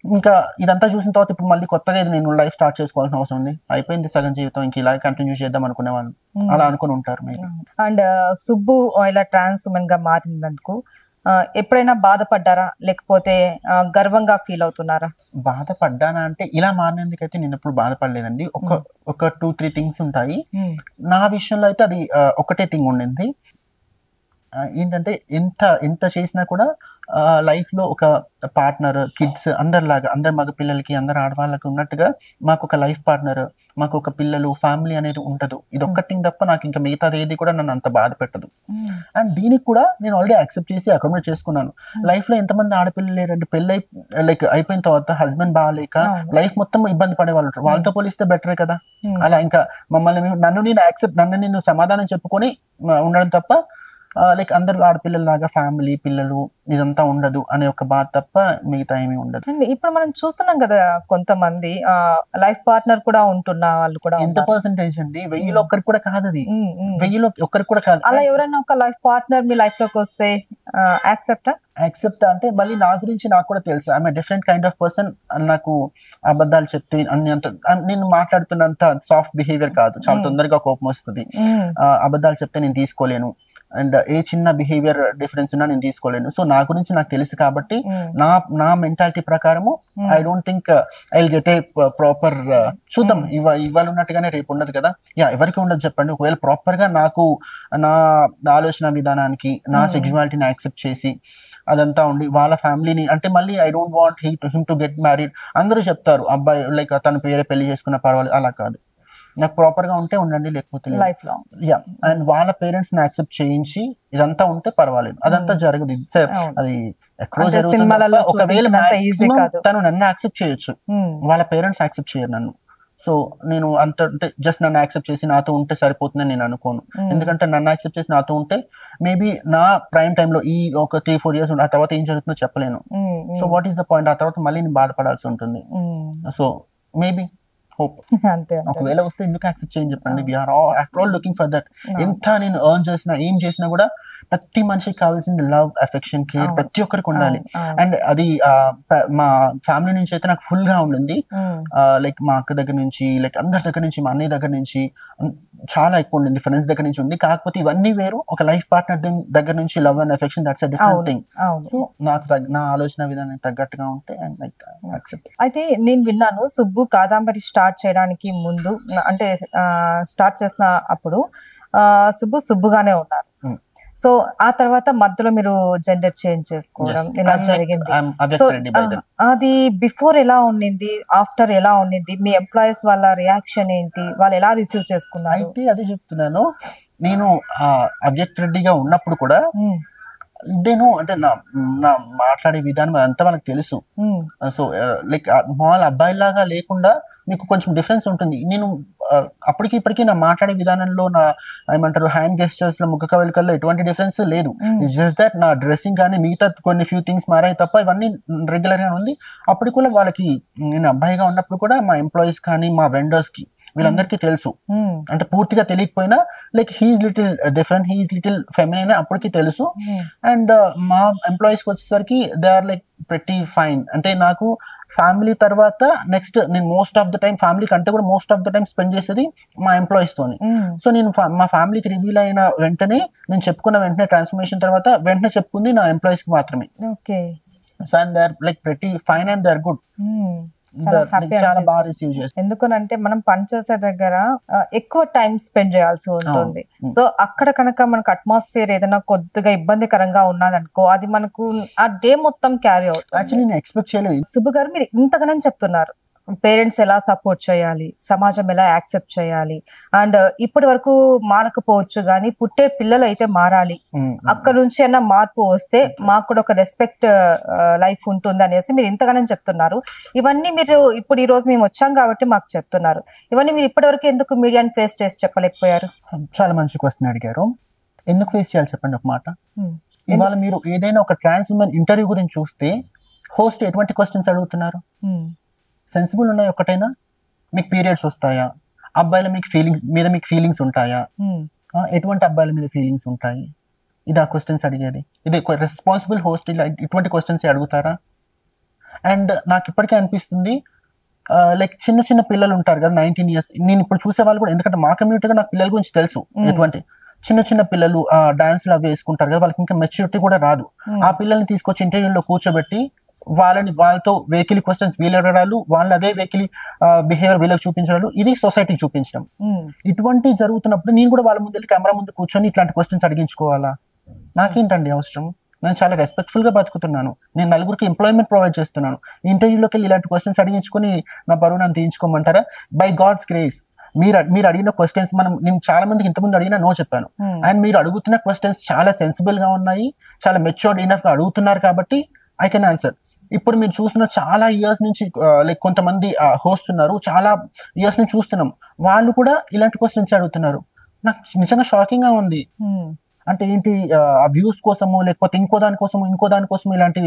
ఇంకా ఇదంతా చూసిన తర్వాత ఇప్పుడు మళ్ళీ కొత్తగా ఇది నేను లైఫ్ స్టార్ట్ చేసుకోవాల్సిన అవసరం ఉంది, అయిపోయింది సగం జీవితం, ఇంక ఇలా కంటిన్యూ చేద్దాం అనుకునే వాళ్ళు అలా అనుకుని ఉంటారు. అండ్ సుబ్బు ఇలా ట్రాన్స్ ఉమెన్ గా మారినందుకు ఎప్పుడైనా బాధపడ్డారా, లేకపోతే గర్వంగా ఫీల్ అవుతున్నారా? బాధపడ్డానా అంటే ఇలా మారినందుకైతే నేను ఎప్పుడు బాధపడలేదండి. ఒక 2-3 థింగ్స్ ఉంటాయి. నా విషయంలో అయితే అది ఒకటే థింగ్ ఉండింది. ఏంటంటే ఎంత చేసినా కూడా లైఫ్ లో ఒక పార్ట్నర్, కిడ్స్ అందరిలాగా, అందరి మగ పిల్లలకి అందరు ఆడవాళ్ళకి ఉన్నట్టుగా మాకు ఒక లైఫ్ పార్ట్నర్, మాకు ఒక పిల్లలు, ఫ్యామిలీ అనేది ఉండదు. ఇది ఒక్క థింగ్ తప్ప నాకు ఇంకా మిగతాది ఏది కూడా నన్ను అంత బాధ పెట్టదు. అండ్ దీనికి కూడా నేను ఆల్రెడీ యాక్సెప్ట్ చేసి అకామిడేట్ చేసుకున్నాను. లైఫ్ లో ఎంతమంది ఆడపిల్లలు లేరంటే పెళ్ళి అయిపోయిన తర్వాత హస్బెండ్ బాగాలేక లైఫ్ మొత్తం ఇబ్బంది పడే వాళ్ళు ఉంటారు. వాళ్ళతో పోలిస్తే బెటరే కదా. అలా ఇంకా నన్ను నేను సమాధానం చెప్పుకొని ఉండడం తప్ప లైక్ అందరు ఆడపిల్లలాగా ఫ్యామిలీ, పిల్లలు ఇదంతా ఉండదు అనే ఒక బాధ తప్ప మిగతా ఏమీ ఉండదు. ఇప్పుడు మనం చూస్తున్నాం కదా కొంతమంది లైఫ్ పార్ట్నర్ కూడా ఉంటున్న వాళ్ళు కూడా. ఎంత పర్సెంటేజ్ అండి? 1000లో ఒక్కరికి కూడా కాదు అది. 1000లో ఒక్కరికి కూడా కాదు. అలా ఎవరైనా ఒక లైఫ్ పార్ట్నర్ మీ లైఫ్ లోకి వస్తే యాక్సెప్ట్ అంటే మళ్ళీ నా గురించి నాకు కూడా తెలుసు, I'm different kind of person. నాకు అబద్ధాలు చెప్తే నేను మాట్లాడుతున్నంత సాఫ్ట్ బిహేవియర్ కాదు, చాలా తొందరగా కోపం వస్తుంది. అబద్ధాలు చెప్తే నేను తీసుకోలేను, అండ్ ఏ చిన్న బిహేవియర్ డిఫరెన్స్ ఉన్నా నేను తీసుకోలేను. సో నా గురించి నాకు తెలుసు కాబట్టి నా మెంటాలిటీ ప్రకారము I don't think I will get a proper. చూద్దాం, ఇవాళ ఉన్నట్టుగానే రేపు ఉండదు కదా. ఎవరికి ఉండదు చెప్పండి. ఒకవేళ ప్రాపర్ గా నాకు నా ఆలోచన విధానానికి నా సెక్సువాలిటీని యాక్సెప్ట్ చేసి అదంతా ఉండి వాళ్ళ ఫ్యామిలీని, అంటే మళ్ళీ I don't want him to get married. అందరూ చెప్తారు అబ్బాయి లైక్ తన పేరే పెళ్లి చేసుకున్న పర్వాలేదు, అలా కాదు. నాకు ప్రాపర్ గా ఉంటే ఉండండి, లేకపోతే లైఫ్ లాంగ్. అండ్ వాళ్ళ పేరెంట్స్ ని యాక్సెప్ట్ చేయించి ఇదంతా ఉంటే పర్వాలేదు. అదంతా జరగదు, అది ఎక్కడో జరుగుతుంది. ఒకవేళ తను నన్ను యాక్సెప్ట్ చేయొచ్చు, వాళ్ళ పేరెంట్స్ యాక్సెప్ట్ చేయరు నన్ను. సో నేను అంత అంటే జస్ట్ నన్ను యాక్సెప్ట్ చేసి నాతో ఉంటే సరిపోతుందని నేను అనుకోను. ఎందుకంటే నన్ను యాక్సెప్ట్ చేసి నాతో ఉంటే మేబీ నా ప్రైమ్ టైంలో ఈ ఒక 3-4 years ఆ తర్వాత ఏం జరుగుతుందో చెప్పలేను. So what is the point? ఆ తర్వాత మళ్ళీ నేను బాధపడాల్సి ఉంటుంది. So maybe hope. ఒకవేళ వస్తే ఎందుకు యాక్సెప్ట్ చేయని చెప్పండి. We're after all looking for that. ఎంత నేను ఎర్న్ చేసినా ఏం చేసినా కూడా ప్రతి మనిషికి కావాల్సింది లవ్, అఫెక్షన్, కేర్ ప్రతి ఒక్కరికి ఉండాలి. అండ్ అది మా ఫ్యామిలీ నుంచి అయితే నాకు ఫుల్ గా ఉండింది. లైక్ మా అక్క దగ్గర నుంచి, లైక్ అందరి దగ్గర నుంచి, మా అన్నయ్య దగ్గర నుంచి చాలా ఎక్కువ ఉండింది, ఫ్రెండ్స్ దగ్గర నుంచి ఉంది. కాకపోతే ఇవన్నీ వేరు. ఒక లైఫ్ పార్ట్నర్ దగ్గర నుంచి love and affection, that's a different thing. So నాకు నా ఆలోచన విధానానికి తగ్గట్టుగా ఉంటే అండ్ లైక్ యాక్సెప్ట్. అయితే నేను విన్నాను, సుబ్బు కాదంబరి స్టార్ట్ చేయడానికి ముందు, అంటే స్టార్ట్ చేసిన అప్పుడు సుబ్బుగానే ఉన్నారు. సో ఆ తర్వాత మధ్యలో మీరు జెండర్ చేంజ్ చేసుకోవడం ఇలా జరిగింది. సో అది బిఫోర్ ఎలా ఉండింది, ఆఫ్టర్ ఎలా ఉండింది, మీ ఎంప్లాయీస్ వాళ్ళ రియాక్షన్ ఏంటి, వాళ్ళు ఎలా రిసీవ్ చేసుకున్నారు? అయితే అదే చెప్తున్నాను, నేను అబ్జెక్ట్ రెడ్డిగా ఉన్నప్పుడు కూడా నేను అంటే నా మాట్లాడే విధానం అంతా వాళ్ళకి తెలుసు. సో లైక్ మామూలు అబ్బాయిలాగా లేకుండా మీకు కొంచెం డిఫరెన్స్ ఉంటుంది. నేను అప్పటికి ఇప్పటికీ నా మాట్లాడే విధానంలో, నా ఏమంటారు హ్యాండ్ గెస్టర్స్ లో, ముఖ కవలికల్లో ఎటువంటి డిఫరెన్స్ లేదు. ఇట్స్ జస్ట్ దట్ నా డ్రెస్సింగ్ కానీ మిగతా కొన్ని ఫ్యూ థింగ్స్ మారాయి తప్ప ఇవన్నీ రెగ్యులర్ గా ఉంది. అప్పటికి కూడా వాళ్ళకి, నేను అబ్బాయిగా ఉన్నప్పుడు కూడా మా ఎంప్లాయీస్ కానీ మా వెండర్స్ కి వీళ్ళందరికీ తెలుసు. అంటే పూర్తిగా తెలియకపోయినా like he's little different, he's little feminine అప్పటికి తెలుసు. అండ్ మా ఎంప్లాయీస్కి వచ్చేసరికి they are like pretty fine. అంటే నాకు ఫ్యామిలీ తర్వాత నెక్స్ట్ నేను most of the time family కంటే కూడా most of the time spend చేసేది మా ఎంప్లాయీస్ తోని. సో నేను మా ఫ్యామిలీకి రివీల్ అయిన వెంటనే, నేను చెప్పుకున్న వెంటనే, ట్రాన్స్ఫర్మేషన్ తర్వాత వెంటనే చెప్పుకుంది నా ఎంప్లాయీస్ కి మాత్రమే. So and they are like pretty fine and they are good. చాలా బాగా రిసీవ్ చేస్తారు. ఎందుకనంటే మనం పనిచేసే దగ్గర ఎక్కువ టైం స్పెండ్ చేయాల్సి ఉంటుంది. సో అక్కడ కనుక మనకు అట్మాస్ఫియర్ ఏదైనా కొద్దిగా ఇబ్బందికరంగా ఉన్నదనుకో, అది మనకు ఆ డే మొత్తం క్యారీ అవుతుంది. యాక్చువల్లీ నేను ఎక్స్పెక్ట్ చేయలేదు. సుబ్బు గారు, మీరు ఇంతగానే చెప్తున్నారు, పేరెంట్స్ ఎలా సపోర్ట్ చేయాలి, సమాజం ఎలా యాక్సెప్ట్ చేయాలి, అండ్ ఇప్పటి వరకు మారకపోవచ్చు కానీ పుట్టే పిల్లలు అయితే మారాలి, అక్కడ నుంచి అయినా మార్పు వస్తే మాకు కూడా ఒక రెస్పెక్ట్ లైఫ్ ఉంటుంది అనేసి మీరు ఇంతగానే చెప్తున్నారు. ఇవన్నీ మీరు ఇప్పుడు ఈ రోజు మేము వచ్చాం కాబట్టి మాకు చెప్తున్నారు. ఇవన్నీ మీరు ఇప్పటి వరకు ఎందుకు మీడియాని ఫేస్ చేసి చెప్పలేకపోయారు? చాలా మంచి క్వశ్చన్ అడిగారు. ఎందుకు ఫేస్ చేయాలి చెప్పండి ఒక మాట. ఇవాళ మీరు ఏదైనా ఒక ట్రాన్స్ ఉమెన్ ఇంటర్వ్యూ గురించి చూస్తే హోస్ట్ ఎటువంటి క్వశ్చన్స్ అడుగుతున్నారు? సెన్సిబుల్ ఉన్నాయి. ఒకటైనా మీకు పీరియడ్స్ వస్తాయా, అబ్బాయిల మీకు ఫీలింగ్స్ ఉంటాయా, ఎటువంటి అబ్బాయిల మీద ఫీలింగ్స్ ఉంటాయి, ఇది ఆ క్వశ్చన్స్ అడిగేది. ఇది రెస్పాన్సిబుల్ హోస్ట్ ఇటువంటి క్వశ్చన్స్ అడుగుతారా? అండ్ నాకు ఇప్పటికే అనిపిస్తుంది లైక్ చిన్న చిన్న పిల్లలు ఉంటారు కదా, 19 years. నేను ఇప్పుడు చూసే వాళ్ళు కూడా, ఎందుకంటే మా కమ్యూనిటీగా నాకు పిల్లల గురించి తెలుసు. ఎటువంటి చిన్న పిల్లలు డాన్స్లు అవి వేసుకుంటారు కదా, వాళ్ళకి ఇంకా మెచ్యూరిటీ కూడా రాదు. ఆ పిల్లల్ని తీసుకొచ్చి ఇంటర్వ్యూలో కూర్చోబెట్టి వాళ్ళతో వెహికల్ క్వశ్చన్స్ వీళ్ళు అడగాలు, వాళ్ళు అదే వెహికల్ బిహేవియర్ వీళ్ళకి చూపించడాలు, ఇది సొసైటీకి చూపించడం. ఇటువంటి జరుగుతున్నప్పుడు నేను కూడా వాళ్ళ ముందు కెమెరా ముందు కూర్చొని ఇట్లాంటి క్వశ్చన్స్ అడిగించుకోవాలా? నాకేంటండి అవసరం? నేను చాలా రెస్పెక్ట్ఫుల్ గా బతుకుతున్నాను. నేను నలుగురికి ఎంప్లాయ్మెంట్ ప్రొవైడ్ చేస్తున్నాను. ఇంటర్వ్యూలోకి వెళ్ళి ఇలాంటి క్వశ్చన్స్ అడిగించుకొని నా బరువు నన్ను తీయించుకోమంటారా? బై గాడ్స్ గ్రేస్ మీరు అడిగిన క్వశ్చన్స్ నేను చాలా మందికి ఇంతకుముందు అడిగినా నో చెప్పాను. అండ్ మీరు అడుగుతున్న క్వశ్చన్స్ చాలా సెన్సిబుల్ గా ఉన్నాయి, చాలా మెచ్యూర్డ్ ఇనఫ్ గా అడుగుతున్నారు కాబట్టి ఐ కెన్ ఆన్సర్. ఇప్పుడు మీరు చూస్తున్న చాలా ఇయర్స్ నుంచి లైక్ కొంతమంది హోస్ట్ ఉన్నారు, చాలా ఇయర్స్ నుంచి చూస్తున్నాం, వాళ్ళు కూడా ఇలాంటి క్వశ్చన్స్ అడుగుతున్నారు. నాకు నిజంగా షాకింగ్ గా ఉంది. అంటే ఏంటి, ఆ వ్యూస్ కోసము లేకపోతే ఇంకో దానికోసం ఇలాంటి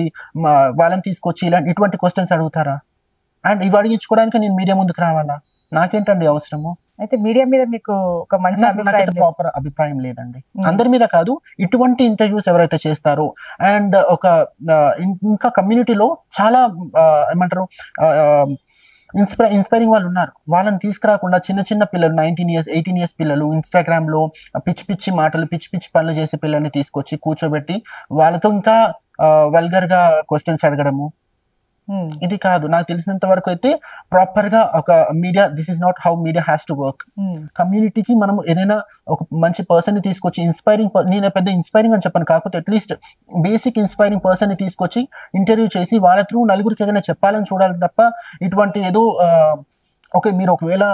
వాళ్ళని తీసుకొచ్చి ఇటువంటి క్వశ్చన్స్ అడుగుతారా? అండ్ ఇవి అడిగించుకోవడానికి నేను మీడియా ముందుకు రావాలా? నాకేంటండి అవసరము? అయితే మీడియా మీద మీకు ఒక మంచి అభిప్రాయం ప్రాపర్ అభిప్రాయం లేదండి. అందరి మీద కాదు, ఇటువంటి ఇంటర్వ్యూస్ ఎవరైతే చేస్తారో అండ్ ఒక ఇంకా కమ్యూనిటీలో చాలా ఏమంటారు ఇన్స్పైరింగ్ వాళ్ళు ఉన్నారు, వాళ్ళని తీసుకురాకుండా చిన్న చిన్న పిల్లలు 19 years 18 years పిల్లలు ఇన్స్టాగ్రామ్ లో పిచ్చి పిచ్చి మాటలు పిచ్చి పిచ్చి పనులు చేసే పిల్లల్ని తీసుకొచ్చి కూర్చోబెట్టి వాళ్ళతో ఇంకా వల్గర్ గా క్వశ్చన్స్ అడగడము, ఇది కాదు. నాకు తెలిసినంత వరకు అయితే ప్రాపర్ గా ఒక media, this is not how media has to work. కమ్యూనిటీకి మనం ఏదైనా ఒక మంచి పర్సన్ ని తీసుకొచ్చి ఇన్స్పైరింగ్, నేను పెద్ద ఇన్స్పైరింగ్ అని చెప్పను, కాకపోతే అట్లీస్ట్ బేసిక్ ఇన్స్పైరింగ్ పర్సన్ ని తీసుకొచ్చి ఇంటర్వ్యూ చేసి వాళ్ళ త్రూ నలుగురికి ఏదైనా చెప్పాలని చూడాలి తప్ప ఇటువంటి ఏదో ఓకే మీరు ఒకవేళ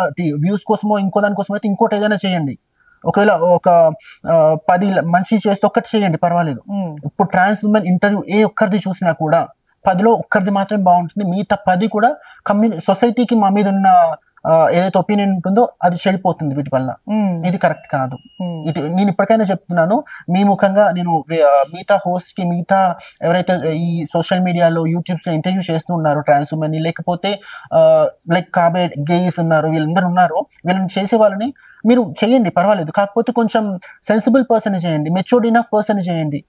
వ్యూస్ కోసమో ఇంకో దానికోసమో అయితే ఇంకోటి ఏదైనా చేయండి, ఒకవేళ ఒక 10 మంచి చేస్తే ఒక్కటి చేయండి పర్వాలేదు. ఇప్పుడు ట్రాన్స్ ఉమెన్ ఇంటర్వ్యూ ఏ ఒక్కరిది చూసినా కూడా 10లో ఒక్కరిది మాత్రమే బాగుంటుంది, మిగతా 10 కూడా సొసైటీకి మా మీద ఉన్న ఏదైతే ఒపీనియన్ ఉంటుందో అది చెడిపోతుంది వీటి వల్ల. ఇది కరెక్ట్ కాదు. నేను ఇప్పటికైనా చెప్తున్నాను, మీ ముఖంగా నేను మిగతా హోస్ట్ కి, మిగతా ఎవరైతే ఈ సోషల్ మీడియాలో యూట్యూబ్స్ లో ఇంటర్వ్యూ చేస్తూ ఉన్నారు ట్రాన్స్ ఉమెన్, లేకపోతే లైక్ కాబే గేస్ ఉన్నారు, వీళ్ళందరూ ఉన్నారు, వీళ్ళని చేసే వాళ్ళని మీరు చేయండి పర్వాలేదు, కాకపోతే కొంచెం సెన్సిబుల్ పర్సన్ చేయండి, మెచ్యూర్డ్ ఇనఫ్ పర్సన్ చేయండి.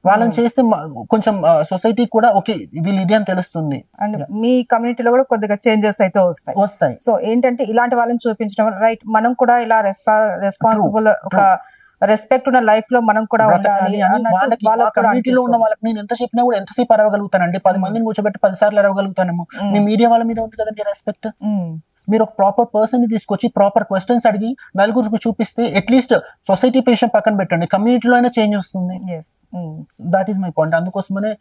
వాళ్ళని చేస్తే కొంచెం సొసైటీ కూడా ఓకే వీళ్ళు ఇది అని తెలుస్తుంది, అండ్ మీ కమ్యూనిటీలో కూడా కొద్దిగా చేంజెస్ అయితే వస్తాయి. సో ఏంటంటే ఇలాంటి వాళ్ళని చూపించడం రైట్, మనం కూడా ఇలా రెస్పాన్సిబుల్ ఒక రెస్పెక్ట్ ఉన్న లైఫ్ లో మనం కూడా ఉండాలి. కమ్యూనిటీలో ఉన్న వాళ్ళకి నేను ఎంత చెప్పినా కూడా ఎంతసేపు అరవగలుగుతానండి, 10 మందిని కూర్చోబెట్టి 10 సార్లు అరవగలుగుతానేమో. మీ మీడియా వాళ్ళ మీద ఉంది కదండి రెస్పెక్ట్. మీరు ఒక ప్రాపర్ పర్సన్ ని తీసుకొచ్చి ప్రాపర్ క్వశ్చన్స్ అడిగి నలుగురికి చూపిస్తే అట్లీస్ట్ సొసైటీ పేషెంట్ పక్కన పెట్టండి, కమ్యూనిటీలో అయినా చేంజ్ వస్తుంది. That is my point. అందుకోసమనే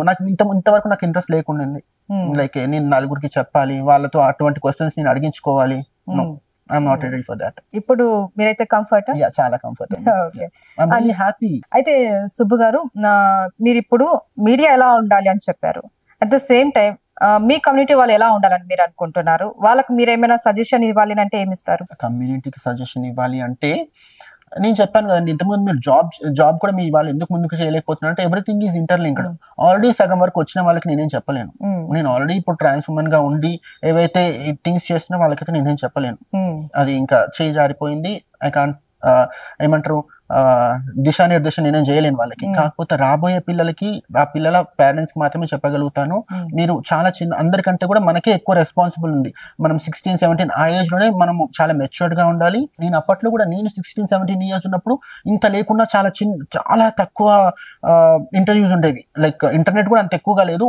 నాకు ఇంతవరకు నాకు ఇంట్రెస్ట్ లేకుండింది, లైక్ నేను నలుగురికి చెప్పాలి, వాళ్ళతో అటువంటి క్వశ్చన్స్ నేను అడిగించుకోవాలి. I'm not ready for that. ఇప్పుడు మీరైతే కంఫర్ట్? చాలా కంఫర్ట్. I'm really happy. అయితే సుబ్బు గారు, మీరు ఇప్పుడు మీడియా ఎలా ఉండాలి అని చెప్పారు, at the same time me community వాళ్ళు ఎలా ఉండాలని మీరు అనుకుంటున్నారు? వాళ్ళకి మీరు ఏమైనా సజెషన్ ఇవ్వాలి అంటే ఏమి ఇస్తారు? కమ్యూనిటీకి సజెషన్ ఇవ్వాలి అంటే నేను చెప్పాను కదండి ఇంతకుముందు, మీరు జాబ్ కూడా మీ వాళ్ళు ఎందుకు ముందుకు చేయలేకపోతున్నారు అంటే ఎవ్రీథింగ్ ఈజ్ ఇంటర్లింక్డ్. ఆల్రెడీ సగం వరకు వచ్చిన వాళ్ళకి నేనేం చెప్పలేను. నేను ఆల్రెడీ ఇప్పుడు ట్రాన్స్ ఉమెన్ గా ఉండి ఏవైతే థింగ్స్ చేస్తున్నా వాళ్ళకైతే నేనేం చెప్పలేను, అది ఇంకా చేయి జారిపోయింది. ఐ కాంట్ ఏమంటారు దిశానిర్దేశం నేనేం చేయలేను వాళ్ళకి. కాకపోతే రాబోయే పిల్లలకి, ఆ పిల్లల పేరెంట్స్ కి మాత్రమే చెప్పగలుగుతాను, మీరు చాలా చిన్న, అందరికంటే కూడా మనకే ఎక్కువ రెస్పాన్సిబుల్ ఉంది. మనం 16-17 ఆ ఏజ్ లోనే మనం చాలా మెచ్యూర్డ్ గా ఉండాలి. నేను అప్పట్లో కూడా, నేను 16-17 years ఉన్నప్పుడు ఇంత లేకుండా చాలా తక్కువ ఇంటర్వ్యూస్ ఉండేవి. లైక్ ఇంటర్నెట్ కూడా అంత ఎక్కువగా లేదు,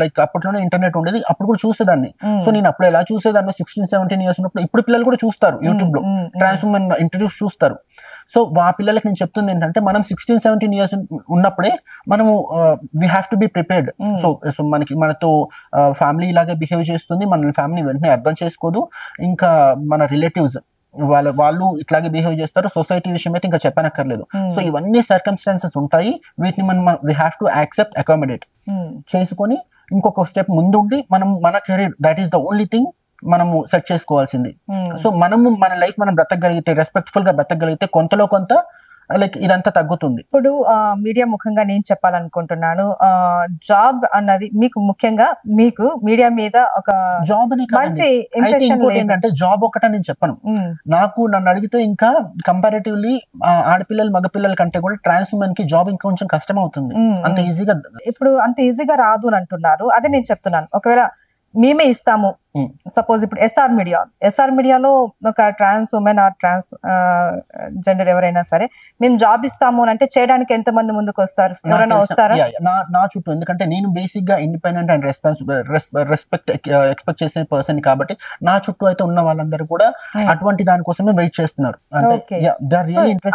లైక్ అప్పట్లోనే ఇంటర్నెట్ ఉండేది, అప్పుడు కూడా చూసేదాన్ని. సో నేను అప్పుడు ఎలా చూసేదాన్ని 16-17 years ఉన్నప్పుడు, ఇప్పుడు పిల్లలు కూడా చూస్తారు యూట్యూబ్ లో ట్రాన్స్ ఉమెన్ ఇంటర్వ్యూస్ చూస్తారు. సో ఆ పిల్లలకి నేను చెప్తుంది ఏంటంటే, మనం 16-17 years ఉన్నప్పుడే మనము we have to be prepared. So మనతో ఫ్యామిలీ ఇలాగే బిహేవ్ చేస్తుంది, మన ఫ్యామిలీ వెంటనే అర్థం చేసుకోదు, ఇంకా మన రిలేటివ్స్ వాళ్ళు ఇట్లాగే బిహేవ్ చేస్తారు, సొసైటీ విషయం అయితే ఇంకా చెప్పనక్కర్లేదు. సో ఇవన్నీ సర్కమ్స్టాన్సెస్ ఉంటాయి, వీటిని మనం we have to accept, accommodate చేసుకొని ఇంకొక స్టెప్ ముందు ఉండి మనం మన career, that is the only thing మనము సెట్ చేసుకోవాల్సింది. సో మనము మన లైఫ్ మనం బ్రతకగలిగితే, రెస్పెక్ట్ఫుల్ గా బ్రతకగలిగితే కొంతలో కొంత లైక్ ఇదంతా తగ్గుతుంది. ఇప్పుడు మీడియా ముఖంగా నేను చెప్పాలనుకుంటున్నాను, జాబ్ అన్నది మీకు ముఖ్యంగా, మీకు మీడియా మీద ఒక జాబ్ మంచి ఇంప్రెషన్ ఏంటంటే, జాబ్ ఒకట నేను చెప్పను. నన్ను అడిగితే ఇంకా కంపారిటివ్లీ ఆడపిల్లలు మగపిల్లల కంటే కూడా ట్రాన్స్ ఉమెన్ కి జాబ్ ఇంకా కొంచెం కష్టం అవుతుంది. అంత ఈజీగా ఇప్పుడు అంత ఈజీగా రాదు అని అంటున్నారు. అదే నేను చెప్తున్నాను, ఒకవేళ మేమే ఇస్తాము, సపోజ్ ఇప్పుడు ఎస్ఆర్ మీడియాలో ఒక trans women or trans gender ఎవరైనా సరే మేము జాబ్ ఇస్తాము అని అంటే చేయడానికి ఎంత మంది ముందుకు వస్తారు? ఎవరైనా వస్తారా? నా చుట్టూ, ఎందుకంటే నేను బేసిక్ గా ఇండిపెండెంట్ అండ్ రెస్పెక్ట్ ఎక్స్పెక్ట్ చేసే పర్సన్ కాబట్టి నా చుట్టూ అయితే ఉన్న వాళ్ళందరూ కూడా అటువంటి దానికోసమే వెయిట్ చేస్తున్నారు.